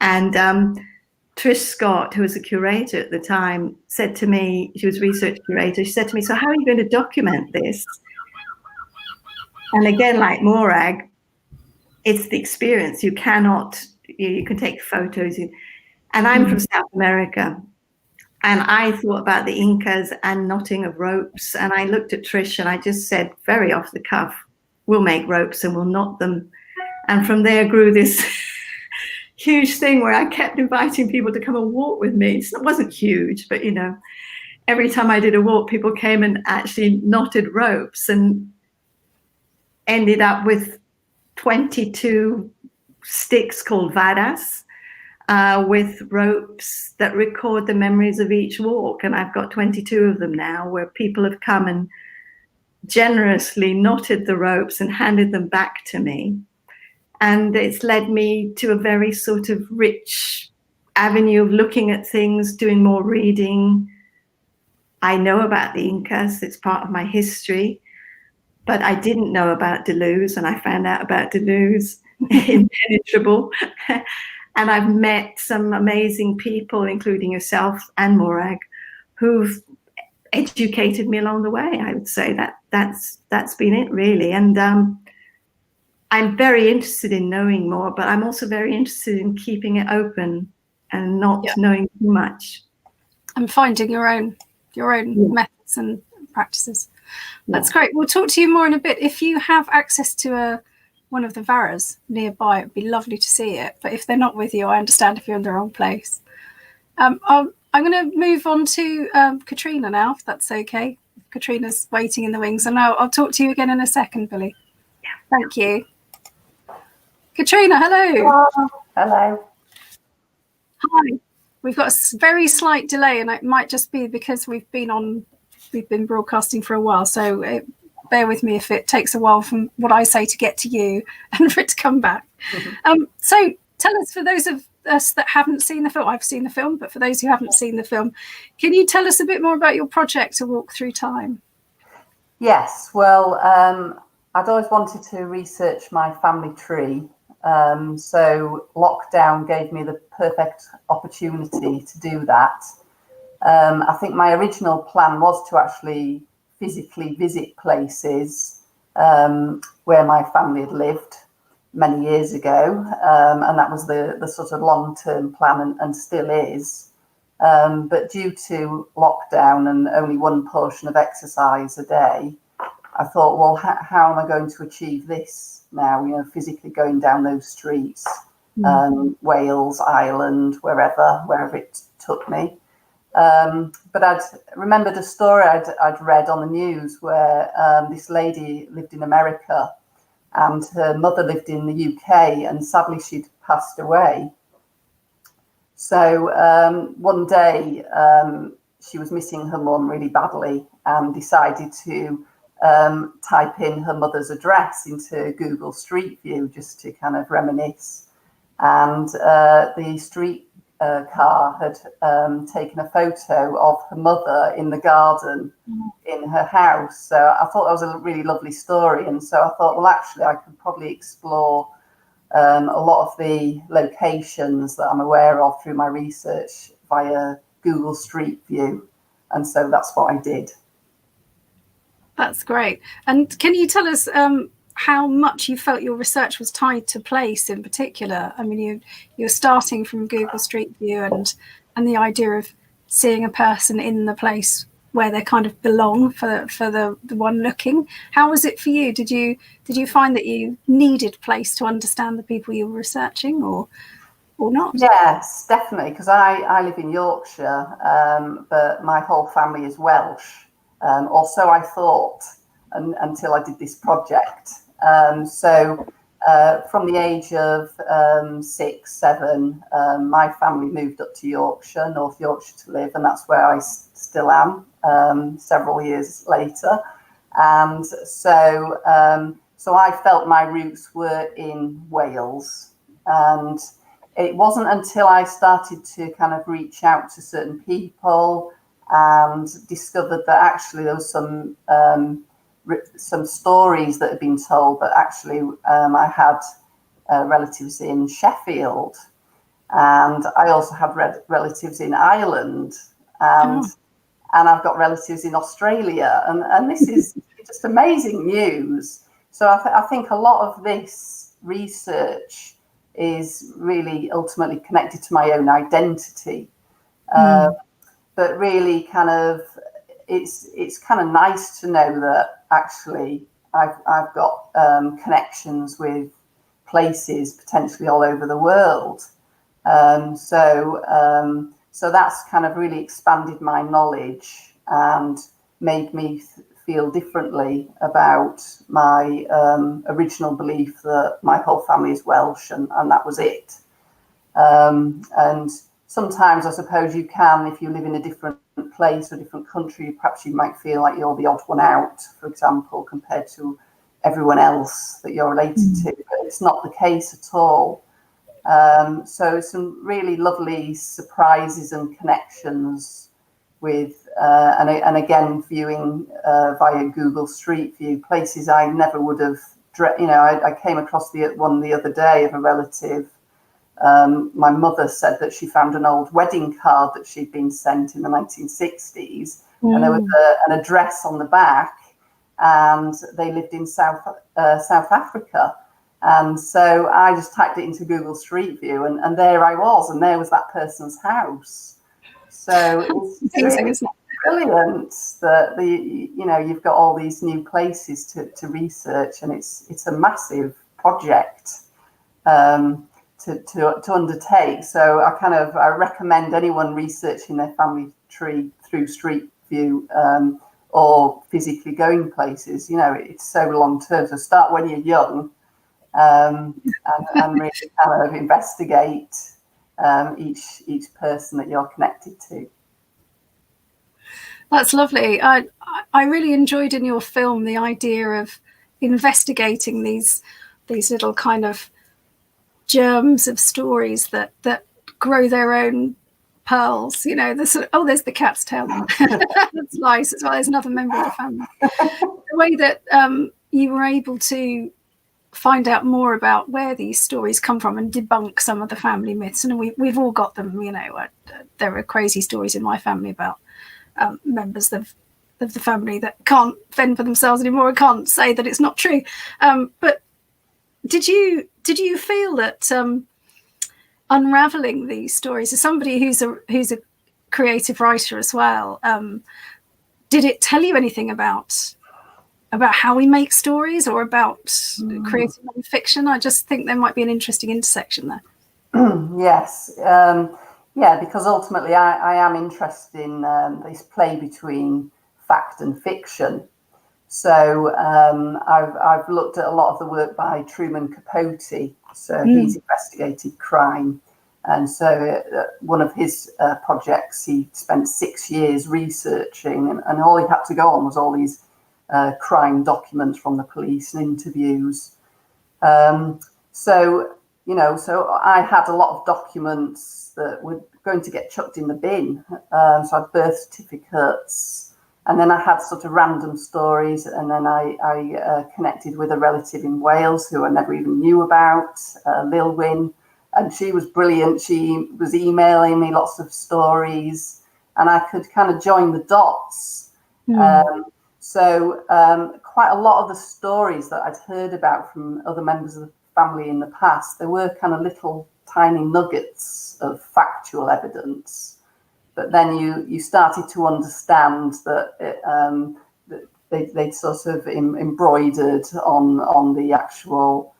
And Trish Scott, who was a curator at the time, said to me, she was research curator, she said to me, so how are you going to document this? And again, like Morag, it's the experience. You can take photos. And I'm from South America. And I thought about the Incas and knotting of ropes. And I looked at Trish and I just said, very off the cuff, we'll make ropes and we'll knot them. And from there grew this huge thing where I kept inviting people to come and walk with me. It wasn't huge, but every time I did a walk, people came and actually knotted ropes, and ended up with 22 sticks called varas, with ropes that record the memories of each walk. And I've got 22 of them now, where people have come and generously knotted the ropes and handed them back to me. And it's led me to a very sort of rich avenue of looking at things, doing more reading. I know about the Incas, it's part of my history, but I didn't know about Deleuze, and I found out about Deleuze impenetrable. And I've met some amazing people, including yourself and Morag, who've educated me along the way. I would say that's been it, really. And I'm very interested in knowing more, but I'm also very interested in keeping it open and not knowing too much. And finding your own methods and practices. That's great. We'll talk to you more in a bit. If you have access to one of the Varas nearby, it'd be lovely to see it. But if they're not with you, I understand if you're in the wrong place. I'm going to move on to Katrina now, if that's okay. Katrina's waiting in the wings, and I'll talk to you again in a second, Billie. Yeah. Thank you. Katrina, hello. Hello. Hi. We've got a very slight delay, and it might just be because we've been broadcasting for a while. So bear with me if it takes a while from what I say to get to you and for it to come back. Mm-hmm. So tell us, for those of us that haven't seen the film, I've seen the film, but for those who haven't seen the film, can you tell us a bit more about your project, A Walk Through Time? Yes, well, I'd always wanted to research my family tree. So lockdown gave me the perfect opportunity to do that. I think my original plan was to actually physically visit places where my family had lived many years ago, and that was the sort of long-term plan, and still is. But due to lockdown and only one portion of exercise a day, I thought, well, how am I going to achieve this now? You know, physically going down those streets, Wales, Ireland, wherever it took me. But I'd remembered a story I'd read on the news where this lady lived in America and her mother lived in the UK, and sadly she'd passed away. So one day she was missing her mum really badly and decided to type in her mother's address into Google Street View just to kind of reminisce. And the street car had taken a photo of her mother in the garden in her house. So I thought that was a really lovely story. And so I thought, well, actually, I could probably explore a lot of the locations that I'm aware of through my research via Google Street View. And so that's what I did. That's great. And can you tell us how much you felt your research was tied to place in particular? I mean, you're starting from Google Street View and the idea of seeing a person in the place where they kind of belong for the one looking. How was it for you? Did you find that you needed place to understand the people you were researching, or not? Yes, definitely, because I live in Yorkshire, but my whole family is Welsh. Or so I thought until I did this project. So from the age of 6, 7, my family moved up to Yorkshire, North Yorkshire, to live, and that's where I still am several years later. And so I felt my roots were in Wales, and it wasn't until I started to kind of reach out to certain people and discovered that actually there was some stories that had been told that actually I had relatives in Sheffield, and I also have relatives in Ireland, and I've got relatives in Australia, and this is just amazing news. So I think a lot of this research is really ultimately connected to my own identity. But really kind of it's kind of nice to know that actually I've got connections with places potentially all over the world. So that's kind of really expanded my knowledge and made me feel differently about my original belief that my whole family is Welsh, and that was it. And sometimes I suppose you can, if you live in a different place or different country, perhaps you might feel like you're the odd one out, for example, compared to everyone else that you're related to. But it's not the case at all. So some really lovely surprises and connections with, and again, viewing via Google Street View, places I never would have, I came across one the other day of a relative. My mother said that she found an old wedding card that she'd been sent in the 1960s, and there was an address on the back, and they lived in South Africa. And so I just typed it into Google Street View, and there I was, and there was that person's house. So it's really brilliant that you've got all these new places to research, and it's a massive project to undertake. So I recommend anyone researching their family tree through Street View or physically going places. It's so long term. So start when you're young. And really kind of investigate each person that you're connected to. That's lovely. I really enjoyed in your film the idea of investigating these little kind of germs of stories that grow their own pearls. There's the cat's tail. That's nice as well. There's another member of the family. The way that you were able to find out more about where these stories come from and debunk some of the family myths, and we've all got them. There are crazy stories in my family about members of the family that can't fend for themselves anymore and can't say that it's not true. But did you feel that unraveling these stories, as somebody who's a creative writer as well, did it tell you anything about how we make stories or about creating non-fiction? I just think there might be an interesting intersection there. Yes. Because ultimately I am interested in this play between fact and fiction. So I've looked at a lot of the work by Truman Capote. So he's investigated crime. And so one of his projects, he spent 6 years researching, and all he had to go on was all these crime documents from the police and interviews. So I had a lot of documents that were going to get chucked in the bin. So I had birth certificates, and then I had sort of random stories, and then I connected with a relative in Wales who I never even knew about, Lilwyn, and she was brilliant. She was emailing me lots of stories, and I could kind of join the dots. So quite a lot of the stories that I'd heard about from other members of the family in the past, there were kind of little tiny nuggets of factual evidence. But then you started to understand that they'd sort of embroidered on the actual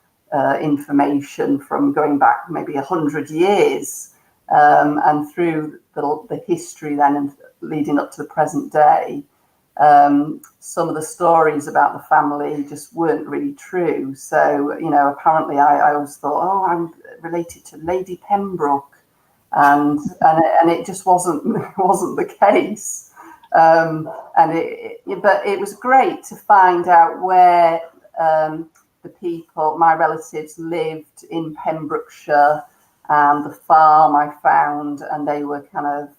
information from going back maybe 100 years, and through the history then and leading up to the present day. Some of the stories about the family just weren't really true. So, apparently I always thought, I'm related to Lady Pembroke, and it just wasn't the case. But it was great to find out where the people, my relatives, lived in Pembrokeshire, and the farm I found, and they were kind of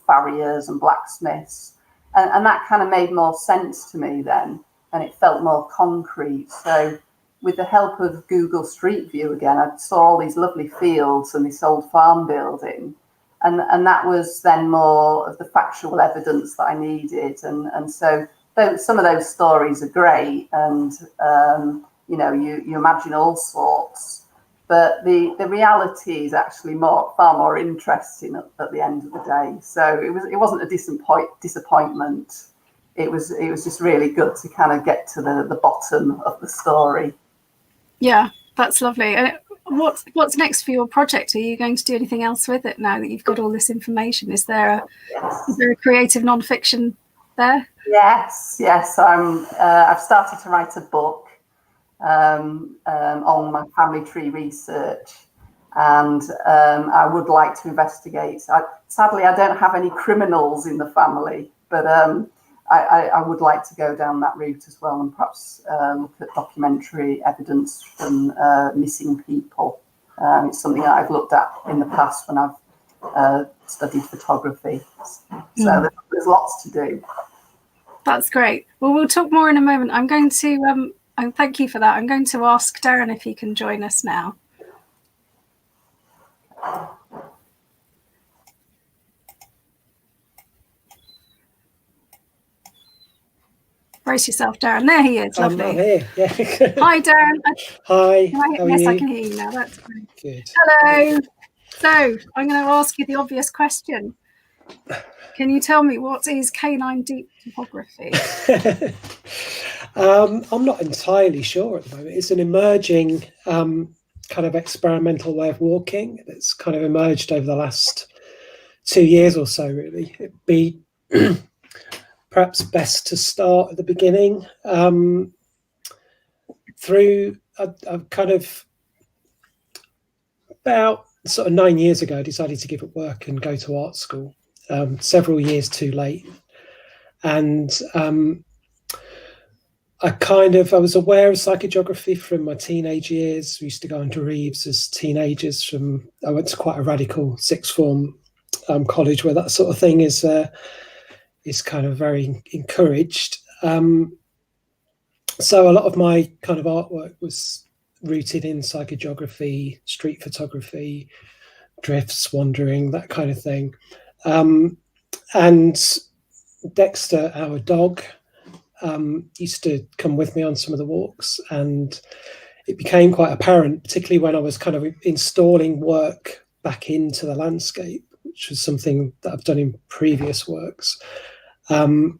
farriers and blacksmiths. And that kind of made more sense to me then, and it felt more concrete. So with the help of Google Street View again, I saw all these lovely fields and this old farm building. And that was then more of the factual evidence that I needed. And so some of those stories are great, and, you imagine all sorts. But the reality is actually far more interesting at the end of the day. So it wasn't a disappointment. It was just really good to kind of get to the bottom of the story. Yeah, that's lovely. And what's next for your project? Are you going to do anything else with it now that you've got all this information? Is there a creative non-fiction there? Yes. I've started to write a book on my family tree research, and I would like to investigate. Sadly, I don't have any criminals in the family, but I would like to go down that route as well, and perhaps look at documentary evidence from missing people. It's something that I've looked at in the past when I've studied photography. So there's lots to do. That's great. Well, we'll talk more in a moment. I'm going to, thank you for that. I'm going to ask Darren if he can join us now. Brace yourself, Darren. There he is. Lovely. I'm here. Yeah. Hi, Darren. Hi. Yes, I can hear you now. That's great. Good. Hello. So I'm going to ask you the obvious question. Can you tell me what is canine deep topography? I'm not entirely sure at the moment. It's an emerging kind of experimental way of walking that's kind of emerged over the last 2 years or so, really. It'd be perhaps best to start at the beginning. Through a kind of about sort of 9 years ago, I decided to give up work and go to art school, several years too late. And I was aware of psychogeography from my teenage years. We used to go into Reeves as teenagers. I went to quite a radical sixth form college where that sort of thing is kind of very encouraged. So a lot of my kind of artwork was rooted in psychogeography, street photography, drifts, wandering, that kind of thing. And Dexter, our dog, used to come with me on some of the walks, and it became quite apparent, particularly when I was kind of installing work back into the landscape, which was something that I've done in previous works, that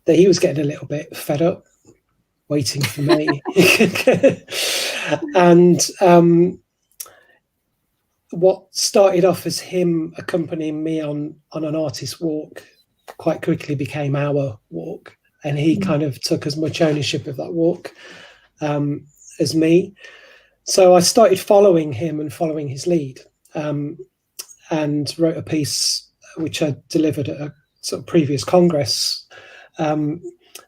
he was getting a little bit fed up waiting for me. And what started off as him accompanying me on an artist walk quite quickly became our walk, and he kind of took as much ownership of that walk as me. So I started following him and following his lead, and wrote a piece which I delivered at a sort of previous congress,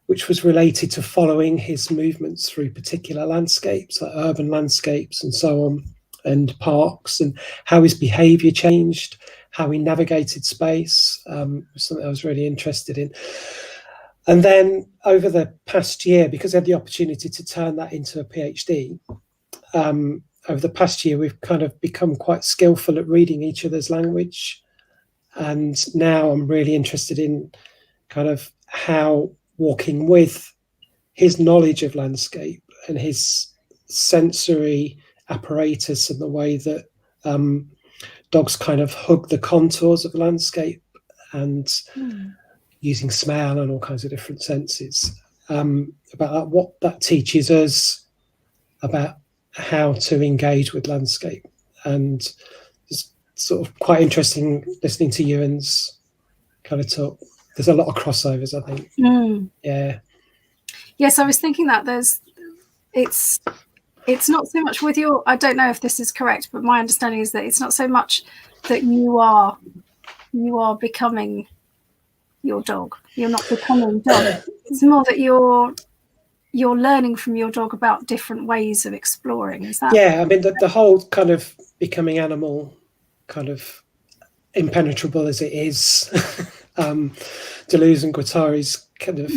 which was related to following his movements through particular landscapes, like urban landscapes and so on, and parks, and how his behaviour changed, how he navigated space, was something I was really interested in. And then over the past year, because I had the opportunity to turn that into a PhD, over the past year, we've kind of become quite skillful at reading each other's language. And now I'm really interested in kind of how walking with his knowledge of landscape and his sensory apparatus and the way that dogs kind of hug the contours of the landscape and using smell and all kinds of different senses, about that, what that teaches us about how to engage with landscape. And it's sort of quite interesting listening to Ewan's kind of talk. There's a lot of crossovers, I think. Yeah. Yes, I was thinking that it's not so much with your, I don't know if this is correct, but my understanding is that it's not so much that you are becoming your dog. You're not becoming dog. It's more that you're learning from your dog about different ways of exploring. Is that? Yeah, I mean the whole kind of becoming animal, kind of impenetrable as it is, Deleuze and Guattari's kind of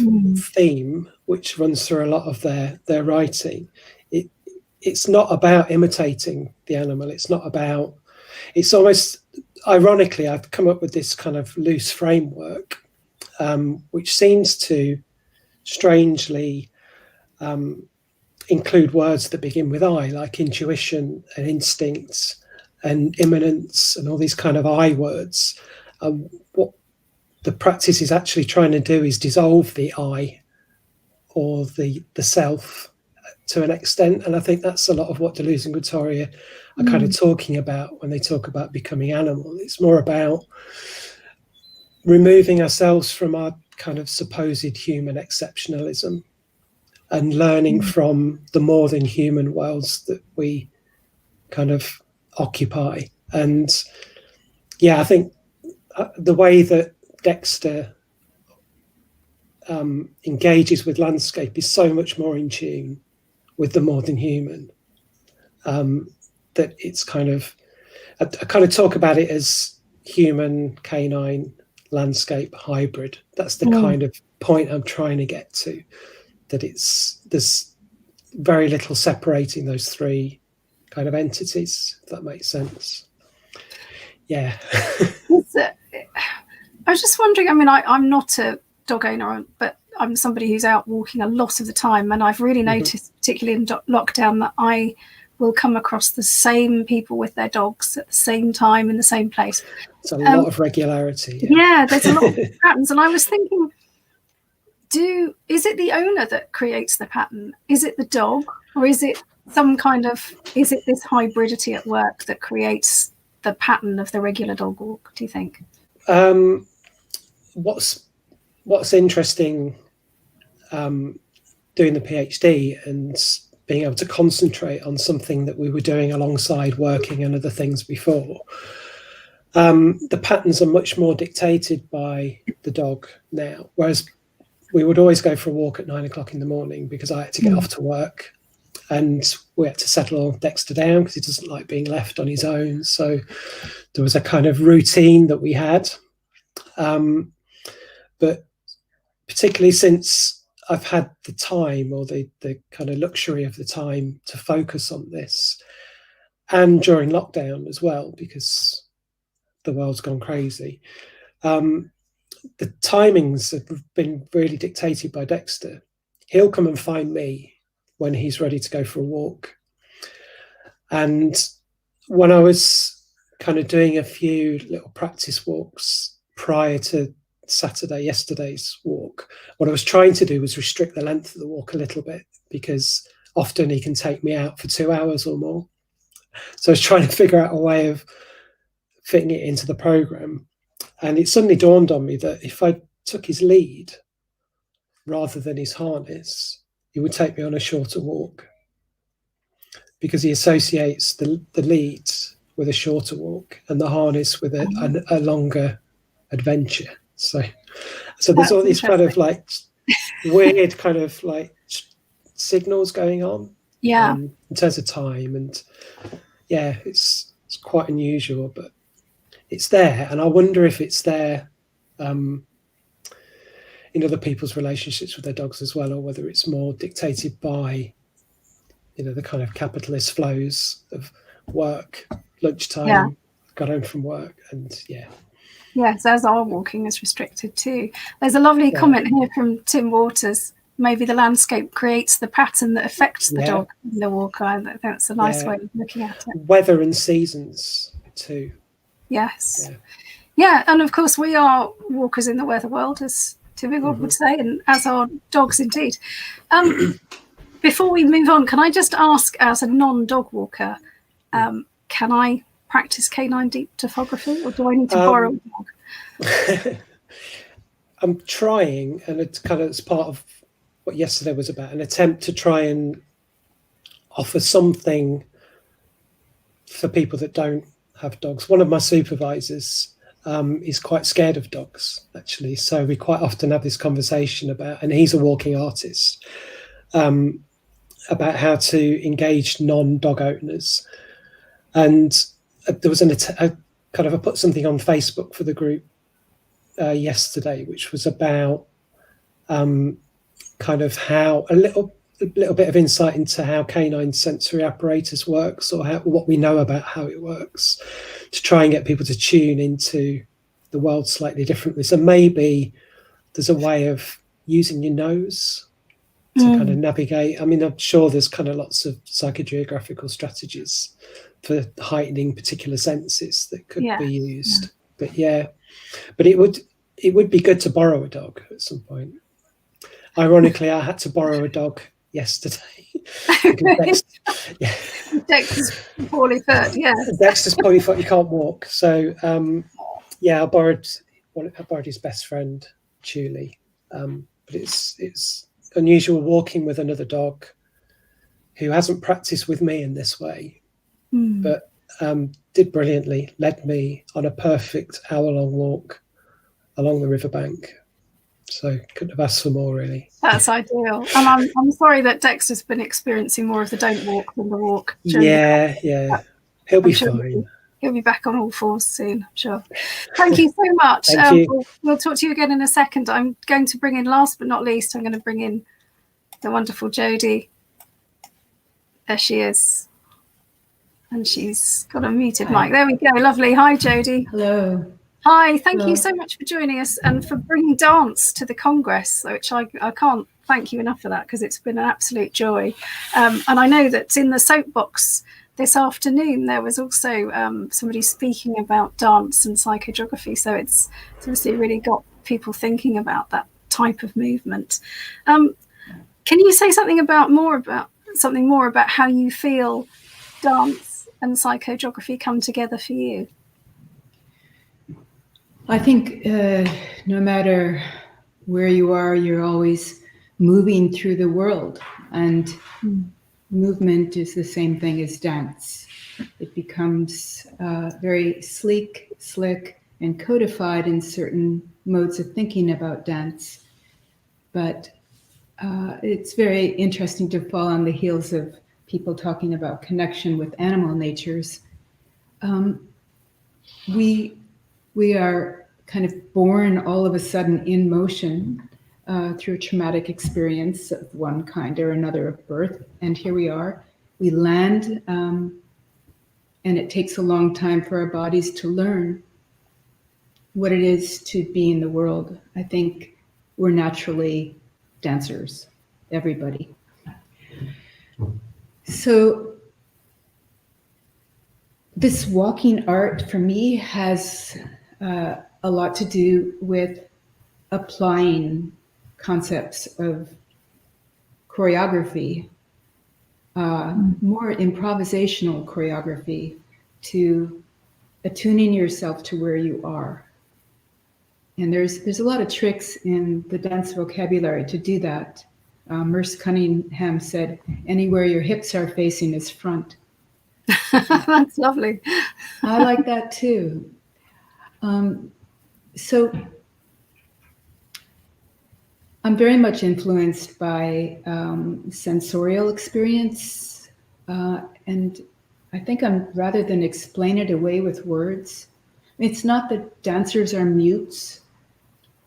theme, which runs through a lot of their writing. It's not about imitating the animal. It's almost, ironically, I've come up with this kind of loose framework, which seems to strangely include words that begin with I, like intuition and instincts and immanence and all these kind of I words. What the practice is actually trying to do is dissolve the I or the self to an extent. And I think that's a lot of what Deleuze and Guattari are kind of talking about when they talk about becoming animal. It's more about removing ourselves from our kind of supposed human exceptionalism and learning from the more than human worlds that we kind of occupy. And yeah, I think the way that Dexter engages with landscape is so much more in tune with the modern human, that it's kind of, I kind of talk about it as human canine landscape hybrid. That's the kind of point I'm trying to get to, that there's very little separating those three kind of entities, if that makes sense. Yeah. I was just wondering, I mean, I'm not a dog owner, but I'm somebody who's out walking a lot of the time, and I've really noticed, particularly in lockdown, that I will come across the same people with their dogs at the same time in the same place. It's a lot of regularity. Yeah, there's a lot of patterns. And I was thinking, is it the owner that creates the pattern? Is it the dog? Or is it is it this hybridity at work that creates the pattern of the regular dog walk, do you think? What's interesting doing the PhD and being able to concentrate on something that we were doing alongside working and other things before, the patterns are much more dictated by the dog now, whereas we would always go for a walk at 9 o'clock in the morning because I had to get off to work, and we had to settle Dexter down because he doesn't like being left on his own. So there was a kind of routine that we had. But particularly since I've had the time, or the kind of luxury of the time to focus on this, and during lockdown as well, because the world's gone crazy, the timings have been really dictated by Dexter. He'll come and find me when he's ready to go for a walk. And when I was kind of doing a few little practice walks prior to yesterday's walk, what I was trying to do was restrict the length of the walk a little bit, because often he can take me out for 2 hours or more. So I was trying to figure out a way of fitting it into the program. And it suddenly dawned on me that if I took his lead rather than his harness, he would take me on a shorter walk, because he associates the lead with a shorter walk and the harness with a longer adventure. So there's all these kind of like weird kind of like signals going on, in terms of time. And yeah, it's quite unusual, but it's there. And I wonder if it's there in other people's relationships with their dogs as well, or whether it's more dictated by, the kind of capitalist flows of work, lunchtime, got home from work, and Yes, as our walking is restricted too. There's a lovely comment here from Tim Waters. Maybe the landscape creates the pattern that affects the dog in the walk. I think that's a nice way of looking at it. Weather and seasons too. Yes. Yeah, and of course we are walkers in the weather world, as Tim would say, and as are dogs indeed. Before we move on, can I just ask, as a non-dog walker, can I practice canine deep topography, or do I need to borrow a dog? I'm trying, and it's kind of, it's part of what yesterday was about, an attempt to try and offer something for people that don't have dogs. One of my supervisors is quite scared of dogs, actually, so we quite often have this conversation about, and he's a walking artist, about how to engage non-dog owners. And there was I put something on Facebook for the group yesterday, which was about kind of how a little bit of insight into how canine sensory apparatus works, or what we know about how it works, to try and get people to tune into the world slightly differently. So maybe there's a way of using your nose to kind of navigate. I mean, I'm sure there's kind of lots of psychogeographical strategies for heightening particular senses that could be used. But it would be good to borrow a dog at some point. Ironically, I had to borrow a dog yesterday. Dexter's poorly foot, Dexter's poorly foot, he can't walk. So I borrowed his best friend, Julie. But it's unusual walking with another dog who hasn't practiced with me in this way. But did brilliantly, led me on a perfect hour-long walk along the riverbank. So couldn't have asked for more, really. That's ideal. And I'm sorry that Dexter's been experiencing more of the don't walk than the walk. Yeah. He'll be sure fine. He'll be back on all fours soon, I'm sure. Thank you so much. Thank you. We'll talk to you again in a second. I'm going to bring in, last but not least, I'm going to bring in the wonderful Jody. There she is. And she's got a muted mic. There we go. Lovely. Hi, Jody. Hello. Hi. Thank you so much for joining us and for bringing dance to the Congress, which I can't thank you enough for that, because it's been an absolute joy. And I know that in the soapbox this afternoon there was also somebody speaking about dance and psychogeography. So it's obviously really got people thinking about that type of movement. Can you say something more about how you feel dance and psychogeography come together for you? I think no matter where you are, you're always moving through the world, and movement is the same thing as dance. It becomes very sleek, slick, and codified in certain modes of thinking about dance. But it's very interesting to fall on the heels of people talking about connection with animal natures. We are kind of born all of a sudden in motion through a traumatic experience of one kind or another of birth. And here we are. We land, and it takes a long time for our bodies to learn what it is to be in the world. I think we're naturally dancers, everybody. So this walking art for me has a lot to do with applying concepts of choreography, more improvisational choreography, to attuning yourself to where you are. And there's a lot of tricks in the dance vocabulary to do that. Merce Cunningham said, anywhere your hips are facing is front. That's lovely. I like that too. So I'm very much influenced by sensorial experience, and I think rather than explain it away with words, it's not that dancers are mutes.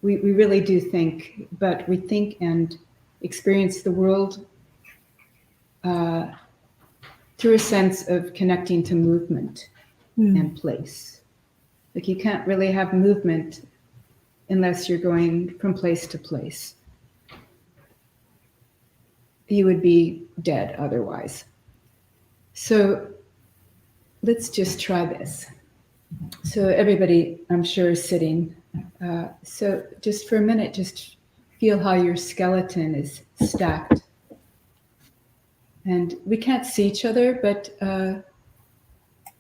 We really do think, but we think and experience the world through a sense of connecting to movement and place. Like, you can't really have movement unless you're going from place to place. You would be dead otherwise. So let's just try this. So everybody, I'm sure, is sitting. So just for a minute, just feel how your skeleton is stacked. And we can't see each other, but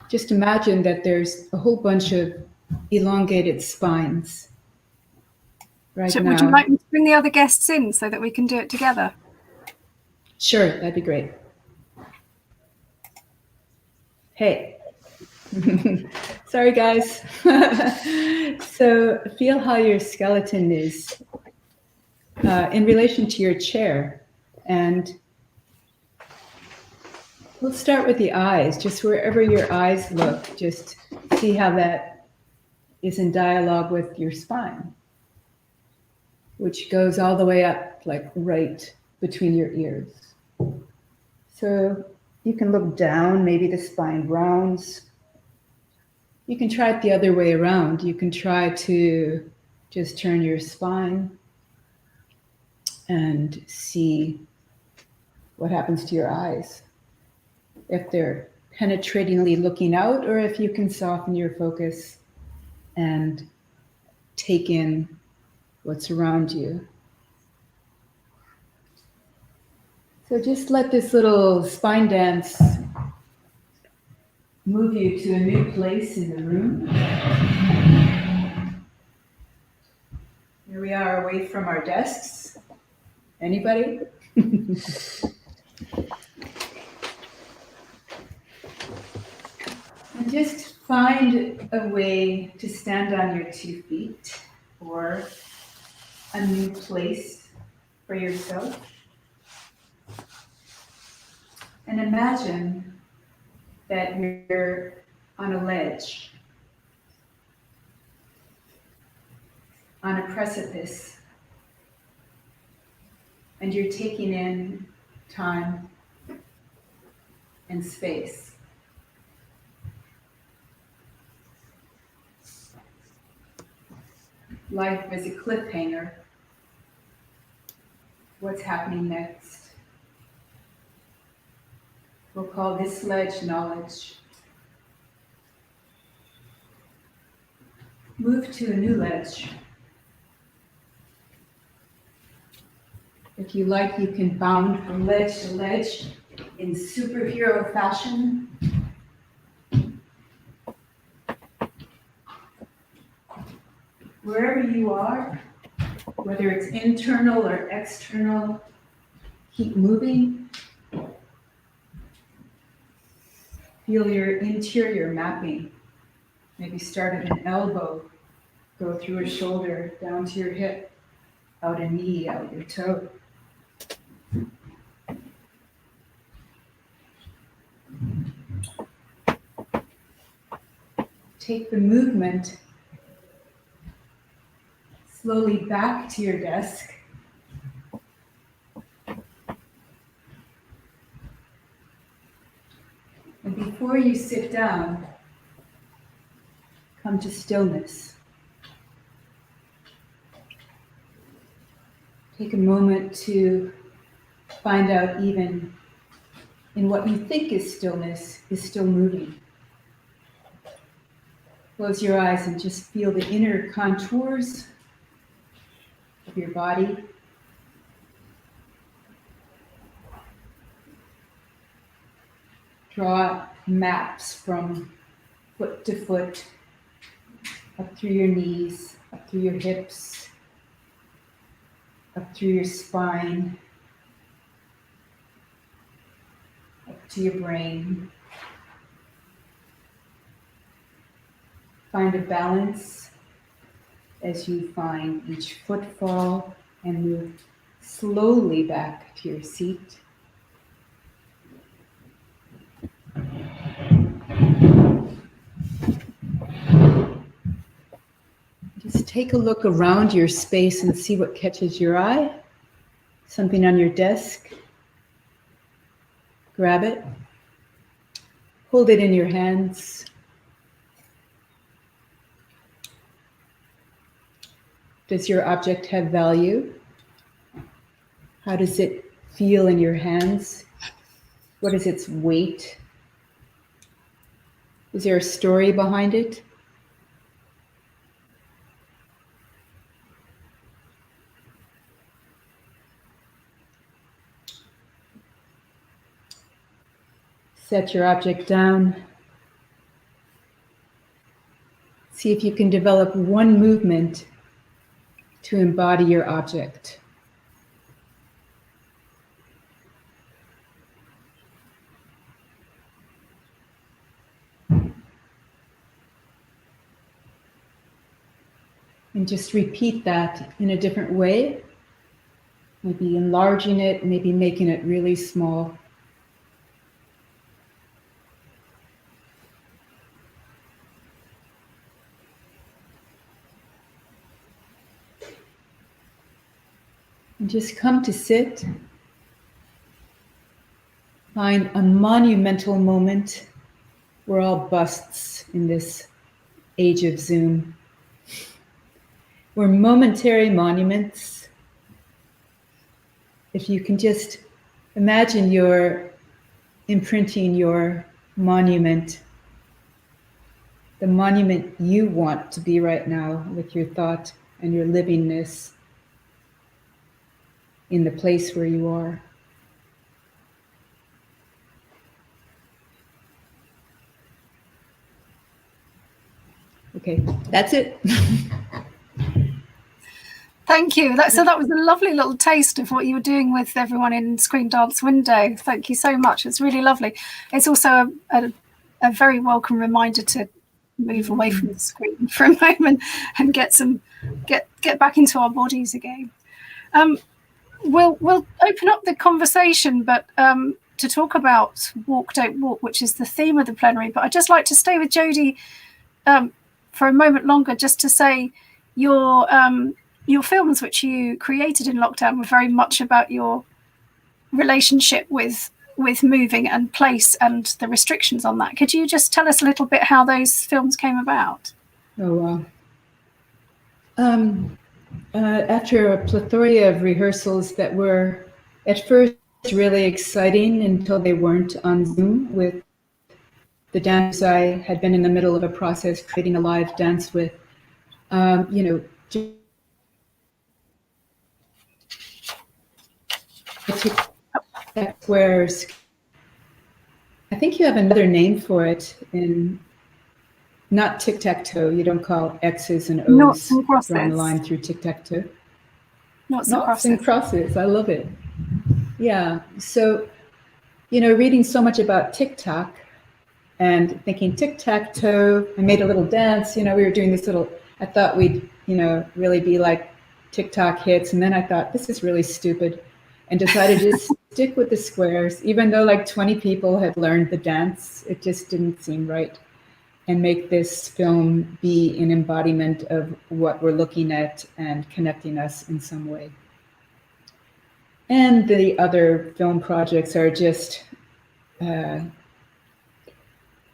just imagine that there's a whole bunch of elongated spines right now. Would you like me to bring the other guests in so that we can do it together? Sure, that'd be great. Hey. Sorry, guys. So feel how your skeleton is in relation to your chair. And we'll start with the eyes. Just wherever your eyes look, just see how that is in dialogue with your spine, which goes all the way up, like right between your ears. So you can look down, maybe the spine rounds. You can try it the other way around. You can try to just turn your spine and see what happens to your eyes. If they're penetratingly looking out, or if you can soften your focus and take in what's around you. So just let this little spine dance move you to a new place in the room. Here we are, away from our desks. Anybody? And And just find a way to stand on your 2 feet or a new place for yourself. And imagine that you're on a ledge, on a precipice, and you're taking in time and space. Life is a cliffhanger. What's happening next? We'll call this ledge knowledge. Move to a new ledge. If you like, you can bound from ledge to ledge in superhero fashion. Wherever you are, whether it's internal or external, keep moving. Feel your interior mapping. Maybe start at an elbow, go through a shoulder, down to your hip, out a knee, out your toe. Take the movement slowly back to your desk. And before you sit down, come to stillness. Take a moment to find out even in what you think is stillness is still moving. Close your eyes and just feel the inner contours of your body. Draw maps from foot to foot, up through your knees, up through your hips, up through your spine, up to your brain. Find a balance as you find each footfall and move slowly back to your seat. Just take a look around your space and see what catches your eye. Something on your desk. Grab it. Hold it in your hands. Does your object have value? How does it feel in your hands? What is its weight? Is there a story behind it? Set your object down. See if you can develop one movement to embody your object. And just repeat that in a different way. Maybe enlarging it, maybe making it really small. And just come to sit. Find a monumental moment. We're all busts in this age of Zoom. We're momentary monuments. If you can just imagine you're imprinting your monument, the monument you want to be right now with your thought and your livingness in the place where you are. Okay, that's it. Thank you. So that was a lovely little taste of what you were doing with everyone in Screen Dance Window. Thank you so much. It's really lovely. It's also a a very welcome reminder to move away from the screen for a moment and get back into our bodies again. We'll open up the conversation, but to talk about Walk Don't Walk, which is the theme of the plenary. But I'd just like to stay with Jody for a moment longer, just to say your films, which you created in lockdown, were very much about your relationship with moving and place and the restrictions on that. Could you just tell us a little bit how those films came about? Oh, wow. After a plethora of rehearsals that were at first really exciting until they weren't on Zoom with the dancers I had been in the middle of a process creating a live dance with, squares. I think you have another name for it in not tic-tac-toe. You don't call X's and O's drawn a line through tic-tac-toe. Noughts and crosses. I love it. Yeah. So, reading so much about TikTok and thinking tic-tac-toe, I made a little dance. We were doing this little, I thought we'd, really be like TikTok hits. And then I thought, this is really stupid, and decided to stick with the squares, even though like 20 people had learned the dance. It just didn't seem right. And make this film be an embodiment of what we're looking at and connecting us in some way. And the other film projects are just out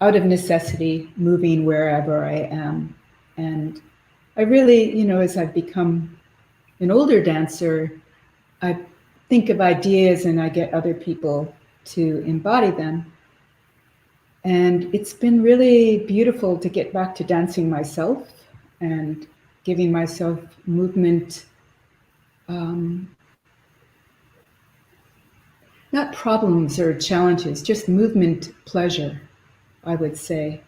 of necessity, moving wherever I am. And I really, as I've become an older dancer, I think of ideas and I get other people to embody them. And it's been really beautiful to get back to dancing myself and giving myself movement, not problems or challenges, just movement pleasure, I would say.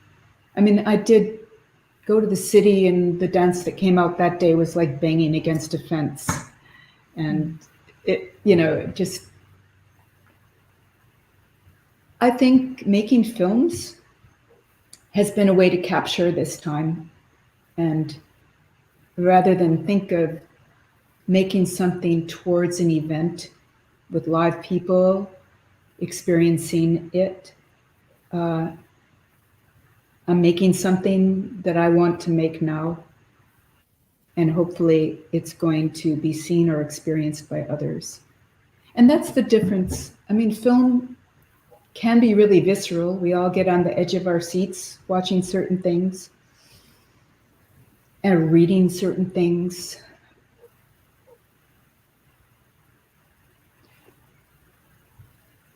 I mean, I did go to the city, and the dance that came out that day was like banging against a fence. And it, just, I think making films has been a way to capture this time. And rather than think of making something towards an event with live people experiencing it, I'm making something that I want to make now. And hopefully it's going to be seen or experienced by others. And that's the difference. I mean, film can be really visceral. We all get on the edge of our seats watching certain things and reading certain things.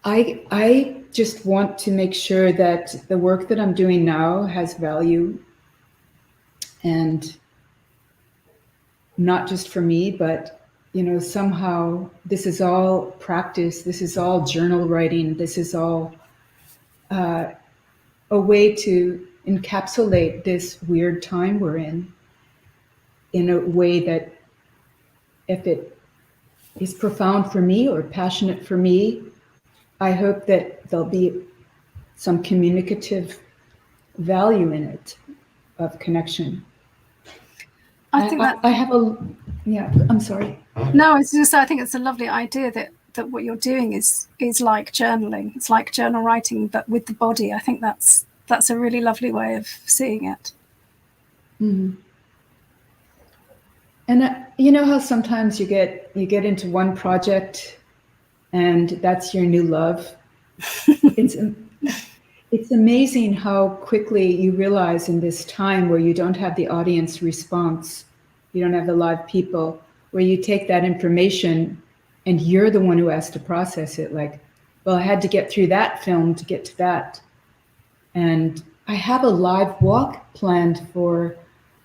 I just want to make sure that the work that I'm doing now has value, and not just for me, but somehow this is all practice, this is all journal writing, this is all a way to encapsulate this weird time we're in a way that, if it is profound for me or passionate for me, I hope that there'll be some communicative value in it of connection. I think that I have I'm sorry. No, it's just, I think it's a lovely idea that what you're doing is like journaling. It's like journal writing, but with the body. I think that's a really lovely way of seeing it. Mm-hmm. And you know how sometimes you get into one project and that's your new love. It's amazing how quickly you realize in this time where you don't have the audience response, you don't have the live people, where you take that information and you're the one who has to process it. Like, well, I had to get through that film to get to that. And I have a live walk planned for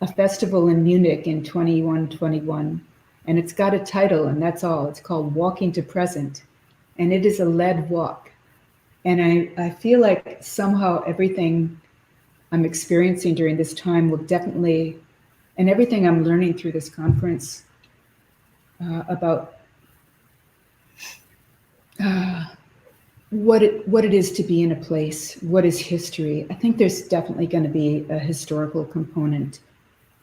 a festival in Munich in 21-21. And it's got a title, and that's all. It's called Walking to Present. And it is a led walk. And I feel like somehow everything I'm experiencing during this time will definitely, and everything I'm learning through this conference about what it is to be in a place, what is history. I think there's definitely going to be a historical component,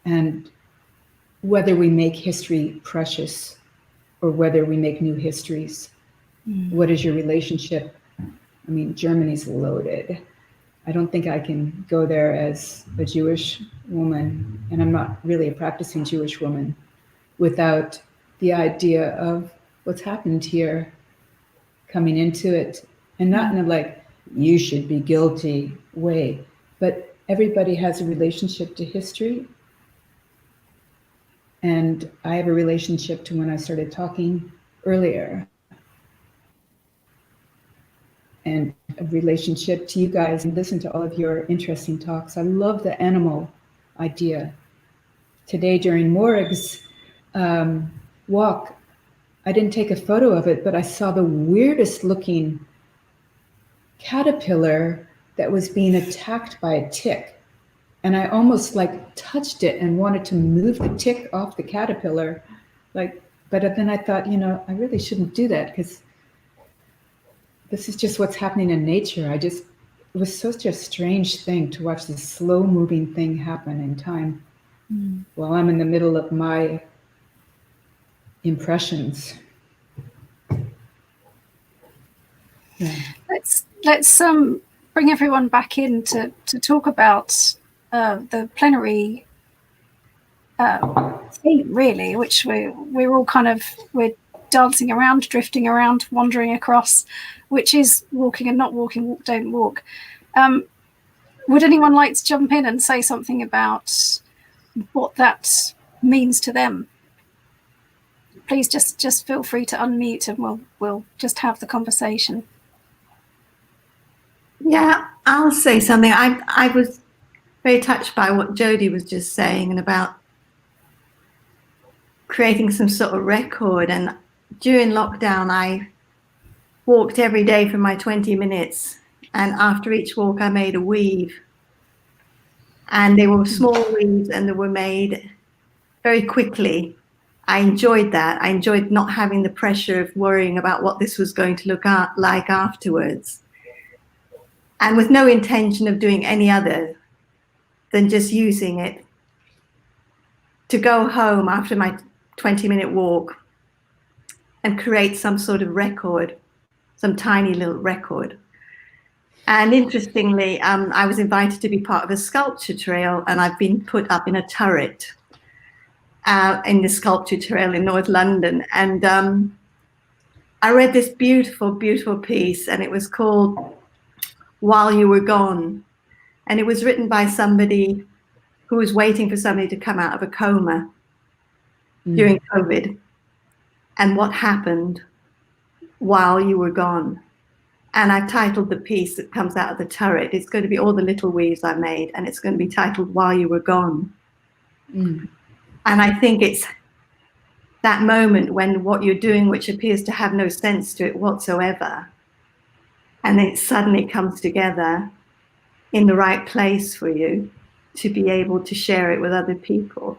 and whether we make history precious or whether we make new histories. What is your relationship? I mean, Germany's loaded. I don't think I can go there as a Jewish woman, and I'm not really a practicing Jewish woman, without the idea of what's happened here coming into it. And not in a like, you should be guilty way, but everybody has a relationship to history. And I have a relationship to when I started talking earlier, and a relationship to you guys, and listen to all of your interesting talks. I love the animal idea. Today during Morag's walk, I didn't take a photo of it, but I saw the weirdest looking caterpillar that was being attacked by a tick. And I almost like touched it and wanted to move the tick off the caterpillar. But then I thought, I really shouldn't do that, because this is just what's happening in nature. It was such a strange thing to watch this slow moving thing happen in time while I'm in the middle of my impressions. Yeah. Let's bring everyone back in to talk about the plenary theme, really, which we're all we're dancing around, drifting around, wandering across, which is walking and not walking, walk, don't walk. Would anyone like to jump in and say something about what that means to them? Please just feel free to unmute, and we'll just have the conversation. Yeah, I'll say something. I was very touched by what Jody was just saying, and about creating some sort of record. And during lockdown, I walked every day for my 20 minutes. And after each walk, I made a weave. And they were small weaves, and they were made very quickly. I enjoyed that. I enjoyed not having the pressure of worrying about what this was going to look like afterwards. And with no intention of doing any other than just using it to go home after my 20-minute walk and create some sort of record, some tiny little record. And interestingly, I was invited to be part of a sculpture trail, and I've been put up in a turret in the sculpture trail in North London. And I read this beautiful, beautiful piece, and it was called While You Were Gone. And it was written by somebody who was waiting for somebody to come out of a coma during COVID, and what happened while you were gone. And I titled the piece that comes out of the turret. It's going to be all the little weaves I made, and it's going to be titled While You Were Gone. And I think it's that moment when what you're doing, which appears to have no sense to it whatsoever, and then it suddenly comes together in the right place for you to be able to share it with other people.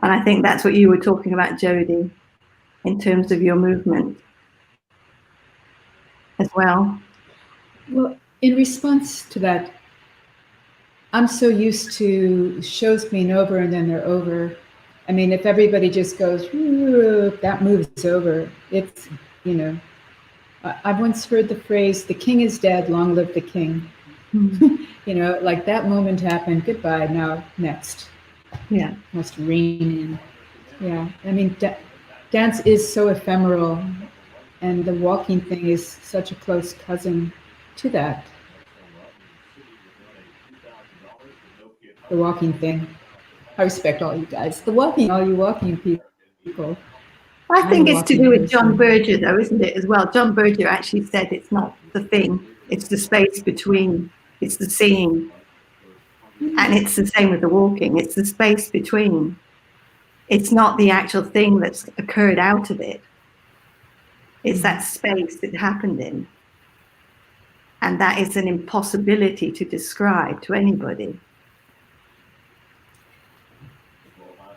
And I think that's what you were talking about, Jody, in terms of your movement as well. Well, in response to that, I'm so used to shows being over and then they're over. I mean, if everybody just goes, that move's over. It's, I once heard the phrase, the king is dead, long live the king. Like that moment happened, goodbye, now next. Yeah. Must rein in. Yeah, I mean, dance is so ephemeral, and the walking thing is such a close cousin to that. The walking thing. I respect all you guys. All you walking people. I think it's to do with John Berger, though, isn't it, as well? John Berger actually said it's not the thing, it's the space between, it's the seeing. And it's the same with the walking, it's the space between. It's not the actual thing that's occurred out of it. It's that space that happened in. And that is an impossibility to describe to anybody.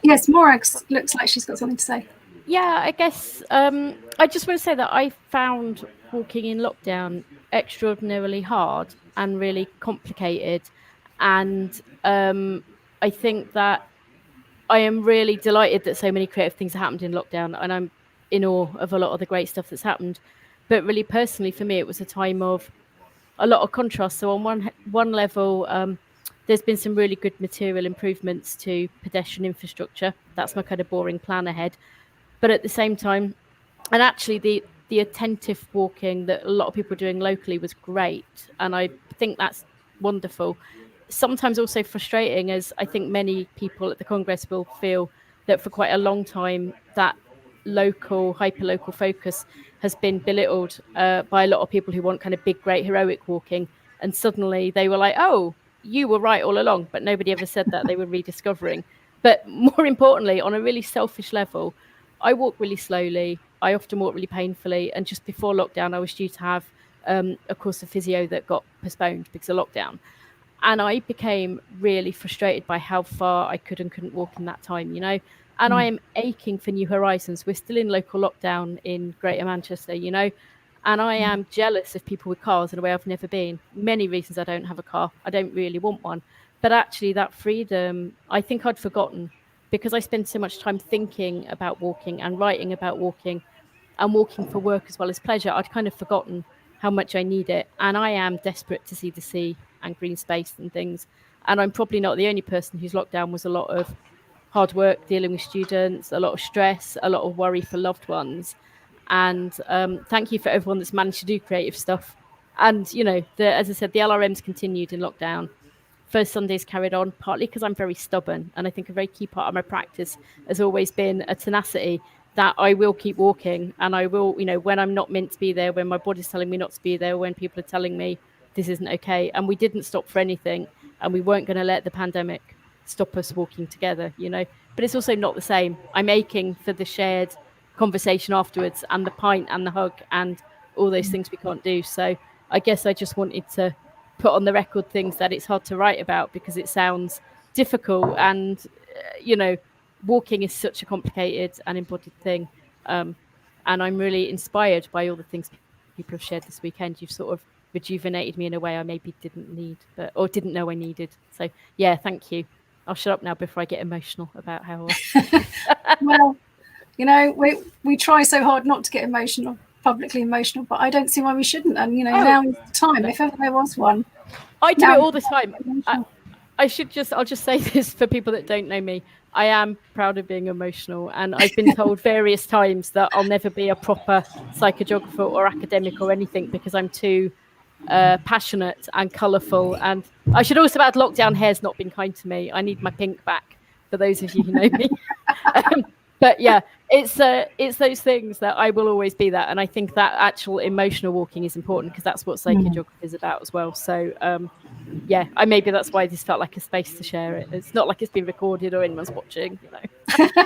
Yes, Morag looks like she's got something to say. Yeah, I guess I just want to say that I found walking in lockdown extraordinarily hard and really complicated. And I think that I am really delighted that so many creative things happened in lockdown, and I'm in awe of a lot of the great stuff that's happened. But really, personally, for me, it was a time of a lot of contrast. So on one level, there's been some really good material improvements to pedestrian infrastructure. That's my kind of boring plan ahead. But at the same time, and actually the attentive walking that a lot of people are doing locally was great, and I think that's wonderful. Sometimes also frustrating, as I think many people at the Congress will feel that for quite a long time that local hyper-local focus has been belittled by a lot of people who want kind of big great heroic walking, and suddenly they were like, oh, you were right all along, but nobody ever said that. They were rediscovering. But more importantly, on a really selfish level, I walk really slowly. I often walk really painfully. And just before lockdown, I was due to have a course of physio that got postponed because of lockdown. And I became really frustrated by how far I could and couldn't walk in that time, you know. And I am aching for new horizons. We're still in local lockdown in Greater Manchester, you know. And I am jealous of people with cars in a way I've never been. Many reasons I don't have a car. I don't really want one. But actually, that freedom, I think I'd forgotten, because I spend so much time thinking about walking and writing about walking and walking for work as well as pleasure. I'd kind of forgotten how much I need it. And I am desperate to see the sea and green space and things. And I'm probably not the only person whose lockdown was a lot of hard work, dealing with students, a lot of stress, a lot of worry for loved ones. And thank you for everyone that's managed to do creative stuff. And, you know, as I said, the LRMs continued in lockdown. First Sundays carried on, partly because I'm very stubborn. And I think a very key part of my practice has always been a tenacity that I will keep walking, and I will, you know, when I'm not meant to be there, when my body's telling me not to be there, when people are telling me this isn't okay. And we didn't stop for anything, and we weren't going to let the pandemic stop us walking together, you know. But it's also not the same. I'm aching for the shared conversation afterwards, and the pint and the hug and all those things we can't do. So I guess I just wanted to put on the record things that it's hard to write about because it sounds difficult, and you know, walking is such a complicated and embodied thing, and I'm really inspired by all the things people have shared this weekend. You've sort of rejuvenated me in a way I maybe didn't need, or didn't know I needed. So yeah, thank you. I'll shut up now before I get emotional about how well, you know, we try so hard not to get emotional, publicly emotional, but I don't see why we shouldn't. And you know, now is the time, if ever there was one. I do it all the time. I'll just say this for people that don't know me. I am proud of being emotional, and I've been told various times that I'll never be a proper psychogeographer or academic or anything because I'm too passionate and colourful. And I should also add, lockdown hair's not been kind to me. I need my pink back, for those of you who know me. But yeah, it's those things that I will always be that. And I think that actual emotional walking is important because that's what psychogeography is about as well. So yeah, maybe that's why this felt like a space to share it. It's not like it's been recorded or anyone's watching, you know.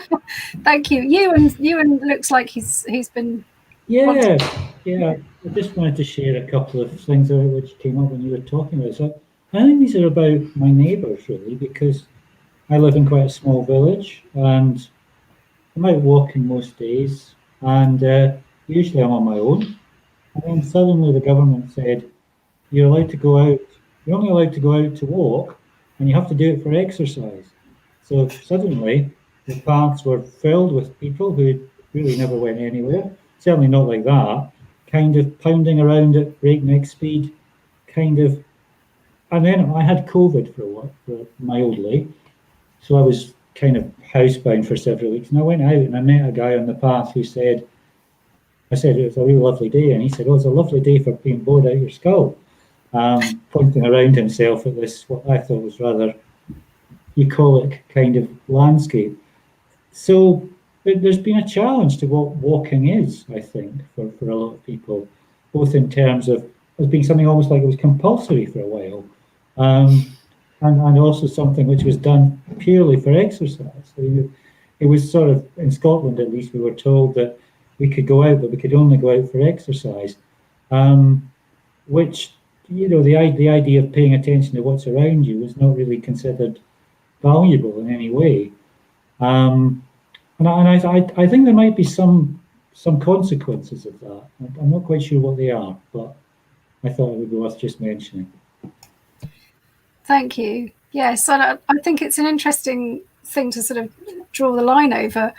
Thank you. Ewan looks like he's been. Yeah. I just wanted to share a couple of things which came up when you were talking about it. So I think these are about my neighbours really, because I live in quite a small village and I'm out walking most days, and usually I'm on my own. And then suddenly the government said, you're allowed to go out. You're only allowed to go out to walk, and you have to do it for exercise. So suddenly the paths were filled with people who really never went anywhere, certainly not like that, kind of pounding around at breakneck speed, kind of. And then I had COVID mildly, so I was kind of housebound for several weeks, and I went out and I met a guy on the path who said, I said, it was a really lovely day, and he said, oh, it's a lovely day for being bored out your skull. Pointing around himself at this, what I thought was rather bucolic kind of landscape. So there's been a challenge to what walking is, I think, for a lot of people, both in terms of as being something almost like it was compulsory for a while, and also something which was done purely for exercise. So it was sort of, in Scotland at least, we were told that we could go out, but we could only go out for exercise, which, you know, the idea of paying attention to what's around you was not really considered valuable in any way. And I think there might be some consequences of that. I'm not quite sure what they are, but I thought it would be worth just mentioning. Thank you. Yes, and I think it's an interesting thing to sort of draw the line over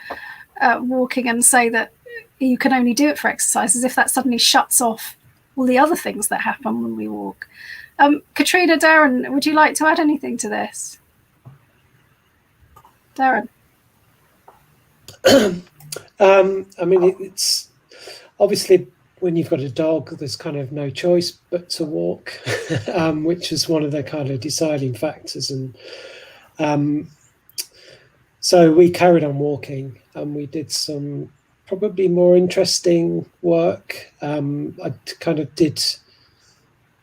walking and say that you can only do it for exercise, as if that suddenly shuts off all the other things that happen when we walk. Katrina, Darren, would you like to add anything to this? Darren? I mean, it's obviously when you've got a dog, there's kind of no choice but to walk, which is one of the kind of deciding factors. And so we carried on walking, and we did some probably more interesting work. I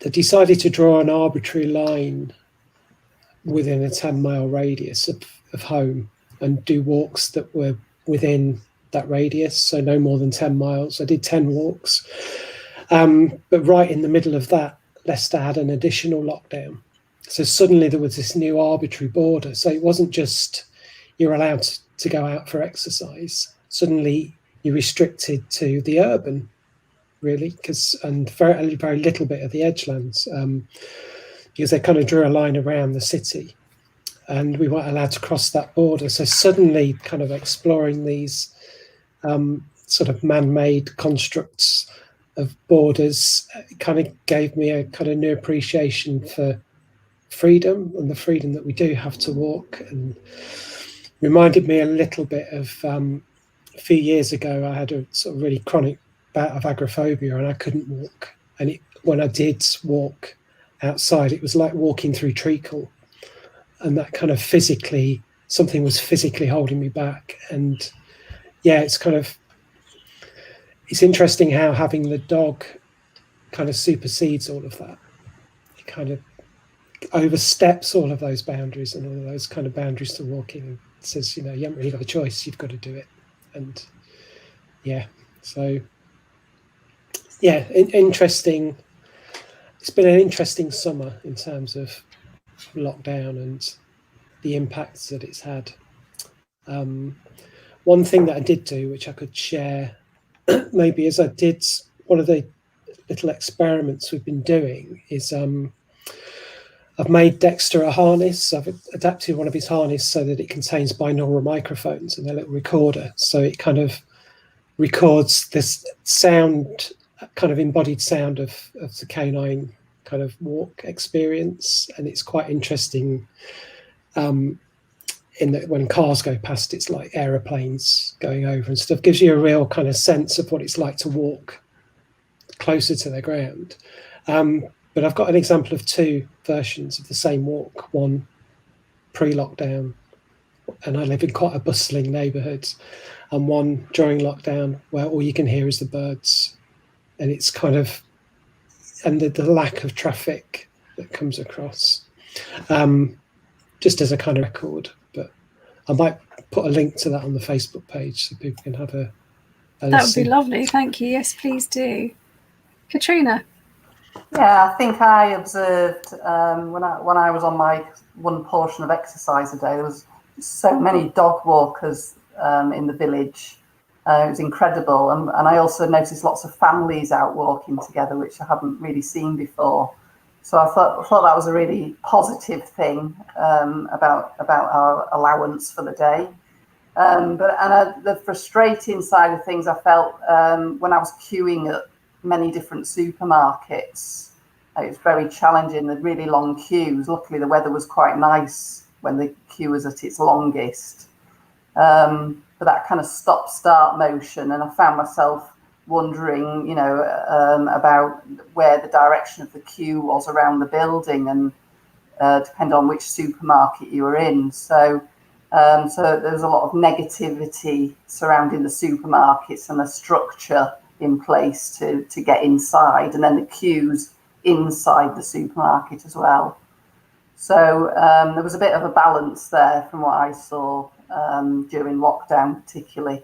decided to draw an arbitrary line within a 10-mile radius of home and do walks that were within that radius, so no more than 10 miles. I did 10 walks. But right in the middle of that, Leicester had an additional lockdown. So suddenly there was this new arbitrary border. So it wasn't just you're allowed to go out for exercise. Suddenly you're restricted to the urban, really, and very, very little bit of the edgelands, because they kind of drew a line around the city and we weren't allowed to cross that border. So suddenly kind of exploring these sort of man-made constructs of borders kind of gave me a kind of new appreciation for freedom and the freedom that we do have to walk, and reminded me a little bit of a few years ago I had a sort of really chronic bout of agoraphobia and I couldn't walk, and when I did walk outside it was like walking through treacle, and that kind of something was physically holding me back. And yeah, it's interesting how having the dog kind of supersedes all of that. It kind of oversteps all of those boundaries and all of those kind of boundaries to walking, and says, you haven't really got a choice, you've got to do it. And yeah, so yeah, interesting. It's been an interesting summer in terms of lockdown and the impacts that it's had. One thing that I did do, which I could share maybe, is I did one of the little experiments we've been doing is I've made Dexter a harness. I've adapted one of his harness so that it contains binaural microphones and a little recorder. So it kind of records this sound, kind of embodied sound of the canine kind of walk experience. And it's quite interesting in that when cars go past, it's like aeroplanes going over and stuff. Gives you a real kind of sense of what it's like to walk closer to the ground. But I've got an example of two versions of the same walk, one pre-lockdown, and I live in quite a bustling neighbourhood, and one during lockdown where all you can hear is the birds, and it's kind of, and the lack of traffic that comes across, just as a kind of record. But I might put a link to that on the Facebook page so people can have a listen. That would be lovely, thank you. Yes, please do. Katrina? Yeah, I think I observed when I was on my one portion of exercise a day, there was so many dog walkers in the village. It was incredible, and I also noticed lots of families out walking together, which I haven't really seen before. So I thought that was a really positive thing about our allowance for the day. But the frustrating side of things I felt when I was queuing at many different supermarkets. It was very challenging, the really long queues. Luckily the weather was quite nice when the queue was at its longest, but that kind of stop-start motion, and I found myself wondering about where the direction of the queue was around the building, and depend on which supermarket you were in. So there was a lot of negativity surrounding the supermarkets and the structure in place to get inside, and then the queues inside the supermarket as well. So there was a bit of a balance there from what I saw during lockdown particularly.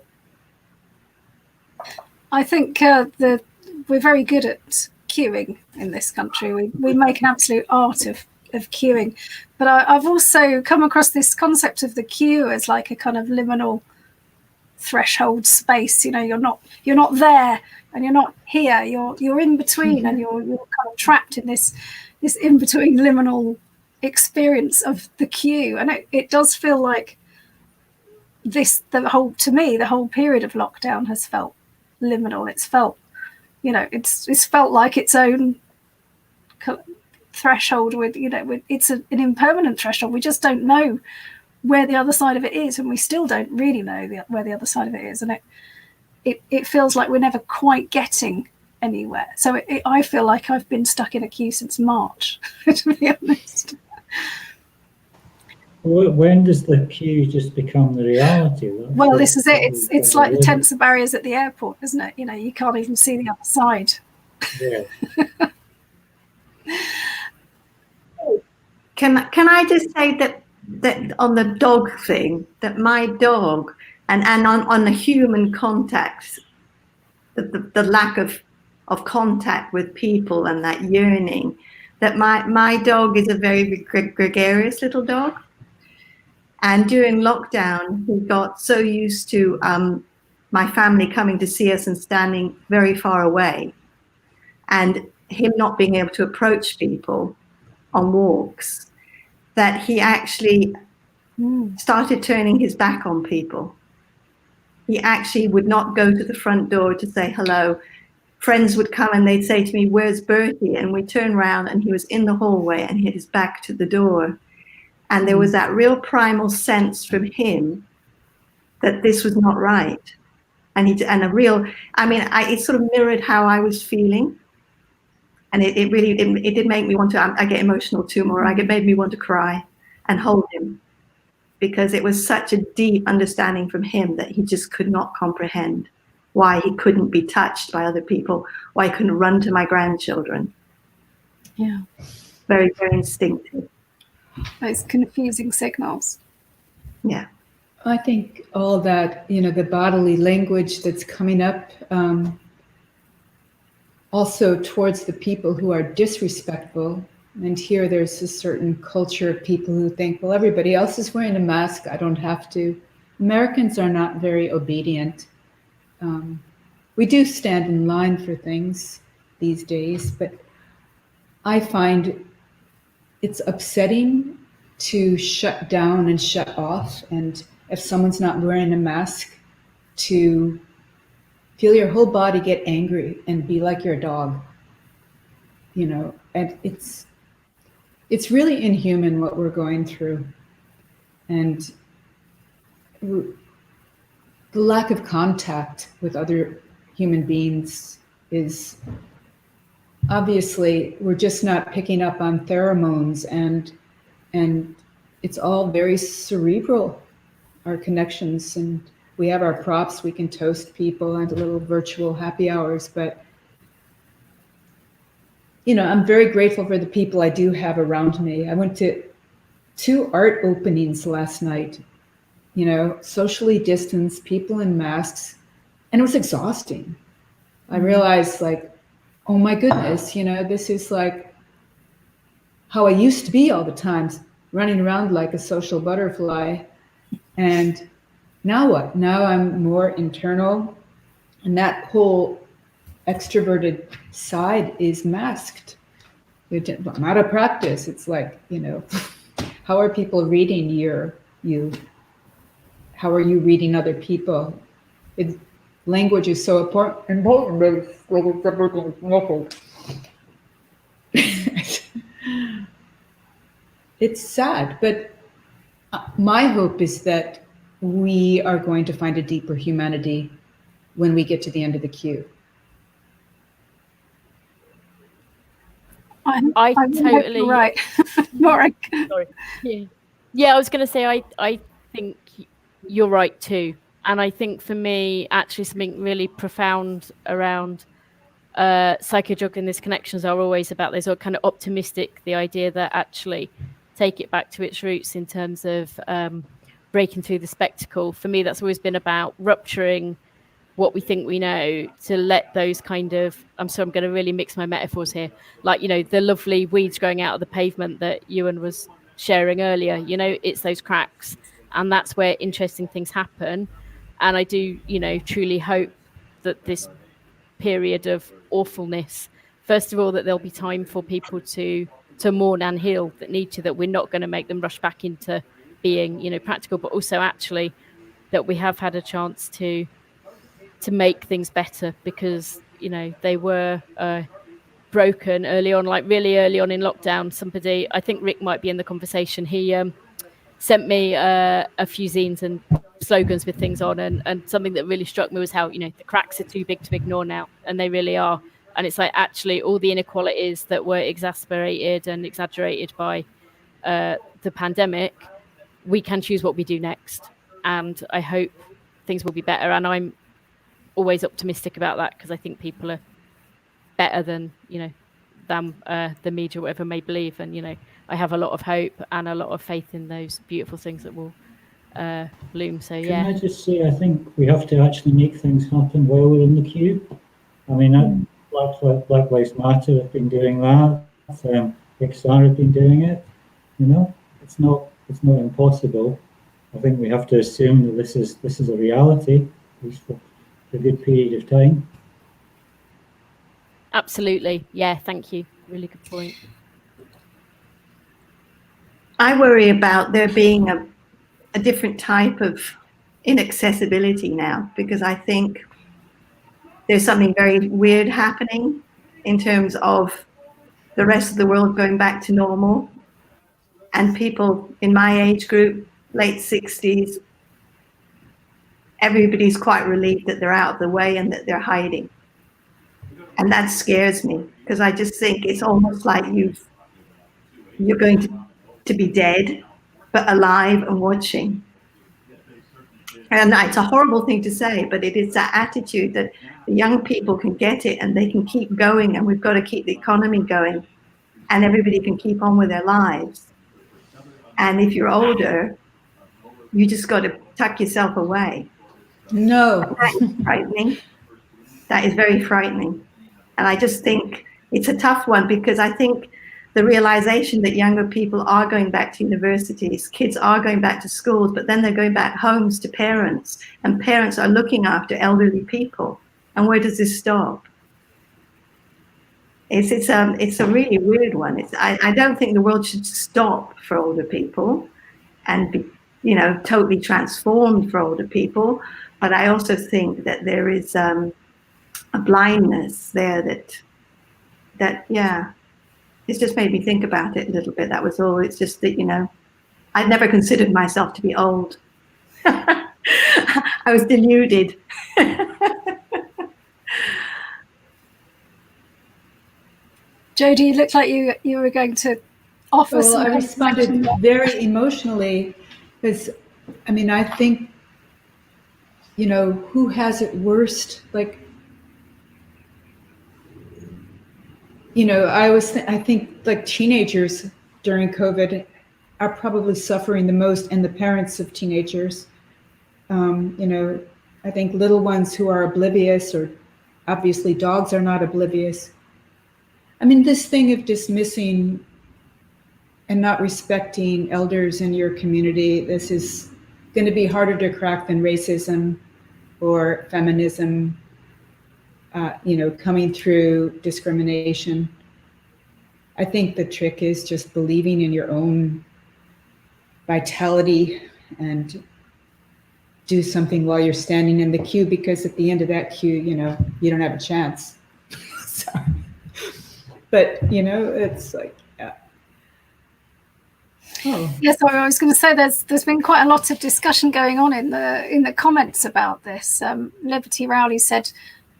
I think we're very good at queuing in this country. We make an absolute art of queuing, but I've also come across this concept of the queue as like a kind of liminal threshold space. You know, you're not there and you're not here. You're in between, and you're kind of trapped in this in between liminal experience of the queue. And it does feel like the whole period of lockdown has felt liminal. It's felt, you know, it's felt like its own threshold with, you know, it's an impermanent threshold. We just don't know where the other side of it is, and we still don't really know where the other side of it is, and it feels like we're never quite getting anywhere. So I feel like I've been stuck in a queue since March, to be honest. When does the queue just become the reality? Well, this is it. It's like the tensor barriers at the airport, isn't it? You know, you can't even see the other side. Yeah. Can I just say that on the dog thing, that my dog and on the human contact, the lack of contact with people and that yearning, that my dog is a very gregarious little dog. And during lockdown, he got so used to my family coming to see us and standing very far away, and him not being able to approach people on walks, that he actually started turning his back on people. He actually would not go to the front door to say hello. Friends would come and they'd say to me, "Where's Bertie?" And we'd turn around and he was in the hallway and he had his back to the door. And there was that real primal sense from him that this was not right. It sort of mirrored how I was feeling. And it did make me want to, I get emotional too, Morag. It made me want to cry and hold him, because it was such a deep understanding from him that he just could not comprehend why he couldn't be touched by other people, why he couldn't run to my grandchildren. Yeah. Very, very instinctive. Those confusing signals. Yeah. I think all that, you know, the bodily language that's coming up, also towards the people who are disrespectful. And here there's a certain culture of people who think, well, everybody else is wearing a mask, I don't have to. Americans are not very obedient. We do stand in line for things these days, but I find it's upsetting to shut down and shut off. And if someone's not wearing a mask, to feel your whole body get angry and be like your dog, you know, and it's really inhuman what we're going through. And the lack of contact with other human beings is obviously, we're just not picking up on pheromones, and it's all very cerebral, our connections, and we have our props, we can toast people and little virtual happy hours, but you know, I'm very grateful for the people I do have around me. I went to 2 art openings last night, you know, socially distanced, people in masks, and it was exhausting. I realized, like, oh my goodness, you know, this is like how I used to be all the time, running around like a social butterfly. And now what? Now I'm more internal, and that whole extroverted side is masked. I'm out of practice. It's like, you know, how are people reading you? How are you reading other people? Language is so important, but it's everything muffled. It's sad, but my hope is that we are going to find a deeper humanity when we get to the end of the queue. I totally right. Morag. Sorry. Yeah, I was going to say I think you're right too, and I think for me, actually, something really profound around psychojuggling these connections are always about this, or kind of optimistic, the idea that actually take it back to its roots in terms of breaking through the spectacle. For me, that's always been about rupturing what we think we know, to let those kind of, I'm going to really mix my metaphors here, like, you know, the lovely weeds growing out of the pavement that Ewan was sharing earlier, you know, it's those cracks, and that's where interesting things happen. And I do, truly hope that this period of awfulness, first of all, that there'll be time for people to mourn and heal that need to, that we're not going to make them rush back into being, practical, but also actually that we have had a chance to make things better, because, they were broken early on, like really early on in lockdown. Somebody, I think Rick might be in the conversation, he sent me a few zines and slogans with things on, and something that really struck me was how, the cracks are too big to ignore now, and they really are. And it's like, actually, all the inequalities that were exacerbated and exaggerated by the pandemic, we can choose what we do next. And I hope things will be better. And I'm always optimistic about that, because I think people are better than, the media, whatever may believe. And, I have a lot of hope and a lot of faith in those beautiful things that will bloom. So, yeah. Can I just say, I think we have to actually make things happen while we're in the queue. I mean, Black Lives Matter have been doing that. XR have been doing it. It's not impossible. I think we have to assume that this is a reality, at least for a good period of time. Absolutely. Yeah, thank you. Really good point. I worry about there being a different type of inaccessibility now, because I think there's something very weird happening in terms of the rest of the world going back to normal, and people in my age group, late 60s, everybody's quite relieved that they're out of the way and that they're hiding. And that scares me, because I just think it's almost like you're going to be dead, but alive and watching. And it's a horrible thing to say, but it is that attitude that the young people can get it and they can keep going, and we've got to keep the economy going, and everybody can keep on with their lives. And if you're older, you just got to tuck yourself away. No. That is frightening. That is very frightening. And I just think it's a tough one, because I think the realization that younger people are going back to universities, kids are going back to schools, but then they're going back homes to parents, and parents are looking after elderly people. And where does this stop? It's a really weird one. I don't think the world should stop for older people and be, totally transformed for older people. But I also think that there is a blindness there that it's just made me think about it a little bit. That was all. It's just that, I'd never considered myself to be old. I was deluded. Jody, you looked like you were going to offer Well, some. I responded very emotionally, because, I think, who has it worst? Like, I think like teenagers during COVID are probably suffering the most, and the parents of teenagers. I think little ones who are oblivious, or obviously dogs are not oblivious. This thing of dismissing and not respecting elders in your community, this is going to be harder to crack than racism or feminism, coming through discrimination. I think the trick is just believing in your own vitality and do something while you're standing in the queue, because at the end of that queue, you don't have a chance. Sorry. But, it's like, yeah. Oh. Yes, I was going to say there's been quite a lot of discussion going on in the comments about this. Liberty Rowley said,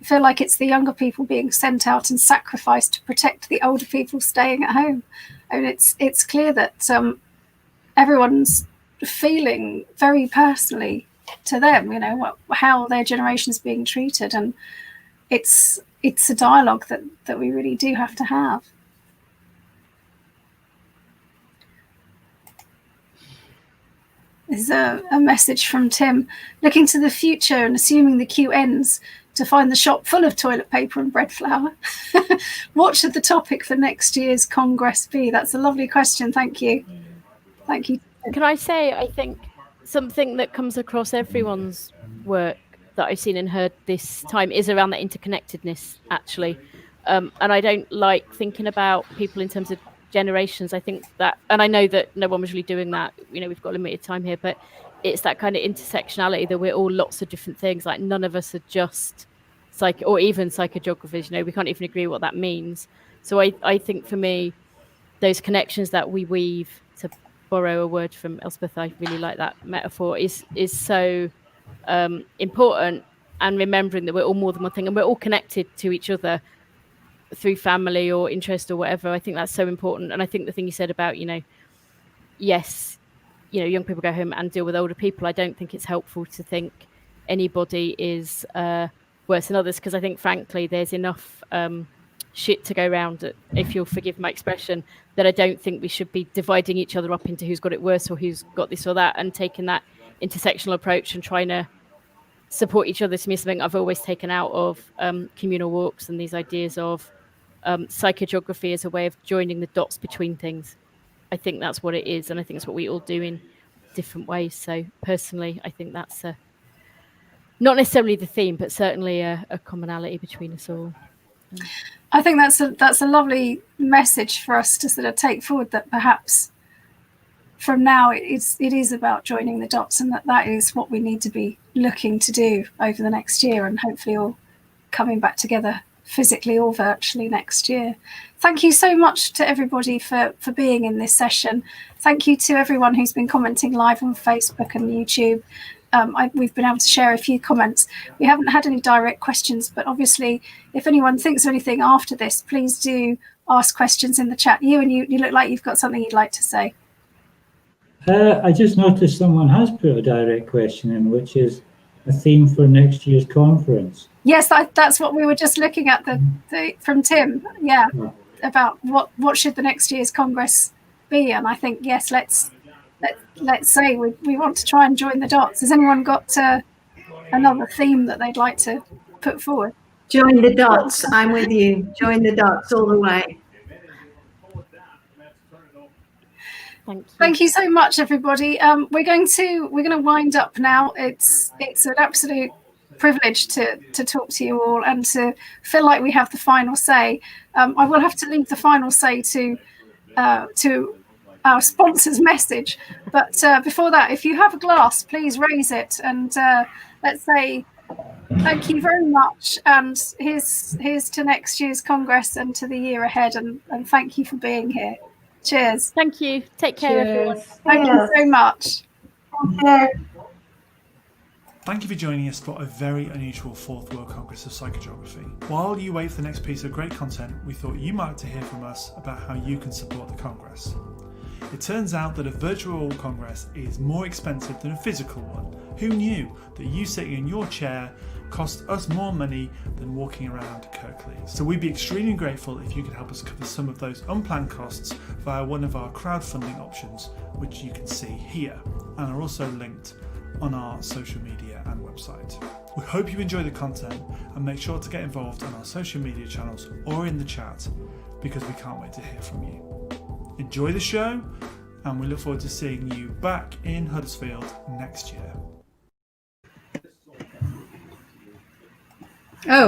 I feel like it's the younger people being sent out and sacrificed to protect the older people staying at home. And it's clear that everyone's feeling very personally to them, how their generation's being treated, and it's a dialogue that we really do have to have. There's a message from Tim. Looking to the future and assuming the queue ends to find the shop full of toilet paper and bread flour, what should the topic for next year's Congress be? That's a lovely question. Thank you. Thank you. Can I say, I think something that comes across everyone's work that I've seen and heard this time is around that interconnectedness, actually. And I don't like thinking about people in terms of generations. I think that, and I know that no one was really doing that, we've got limited time here, but it's that kind of intersectionality that we're all lots of different things. Like none of us are just or even psychogeographers, we can't even agree what that means. So I think for me, those connections that we weave, to borrow a word from Elspeth, I really like that metaphor, is so important, and remembering that we're all more than one thing and we're all connected to each other through family or interest or whatever. I think that's so important. And I think the thing you said about, yes, young people go home and deal with older people. I don't think it's helpful to think anybody is worse than others, because I think, frankly, there's enough shit to go around, if you'll forgive my expression, that I don't think we should be dividing each other up into who's got it worse or who's got this or that, and taking that intersectional approach and trying to support each other. To me, something I've always taken out of communal walks and these ideas of psychogeography as a way of joining the dots between things. I think that's what it is, and I think it's what we all do in different ways. So personally, I think that's not necessarily the theme, but certainly a commonality between us all. I think that's a lovely message for us to sort of take forward, that perhaps from now it is about joining the dots, and that is what we need to be looking to do over the next year, and hopefully all coming back together physically or virtually next year. Thank you so much to everybody for being in this session. Thank you to everyone who's been commenting live on Facebook and YouTube. We've been able to share a few comments. We haven't had any direct questions, but obviously if anyone thinks of anything after this, please do ask questions in the chat. Ewan, you look like you've got something you'd like to say. I just noticed someone has put a direct question in, which is a theme for next year's conference. Yes, that's what we were just looking at from Tim. Yeah, about what should the next year's Congress be, and I think yes, let's say we want to try and join the dots. Has anyone got another theme that they'd like to put forward? Join the dots. I'm with you. Join the dots all the way. Thank you so much, everybody. We're going to wind up now. It's an absolute privilege to talk to you all and to feel like we have the final say. I will have to leave the final say to our sponsor's message, but before that, if you have a glass, please raise it, and let's say thank you very much, and here's to next year's Congress and to the year ahead, and thank you for being here. Cheers. Thank you. Take care, everyone. Thank you so much. Thank you for joining us for a very unusual 4th World Congress of Psychogeography. While you wait for the next piece of great content, we thought you might like to hear from us about how you can support the Congress. It turns out that a virtual Congress is more expensive than a physical one. Who knew that you sitting in your chair cost us more money than walking around Kirklees? So we'd be extremely grateful if you could help us cover some of those unplanned costs via one of our crowdfunding options, which you can see here and are also linked on our social media and website. We hope you enjoy the content, and make sure to get involved on our social media channels or in the chat, because we can't wait to hear from you. Enjoy the show, and we look forward to seeing you back in Huddersfield next year. Oh.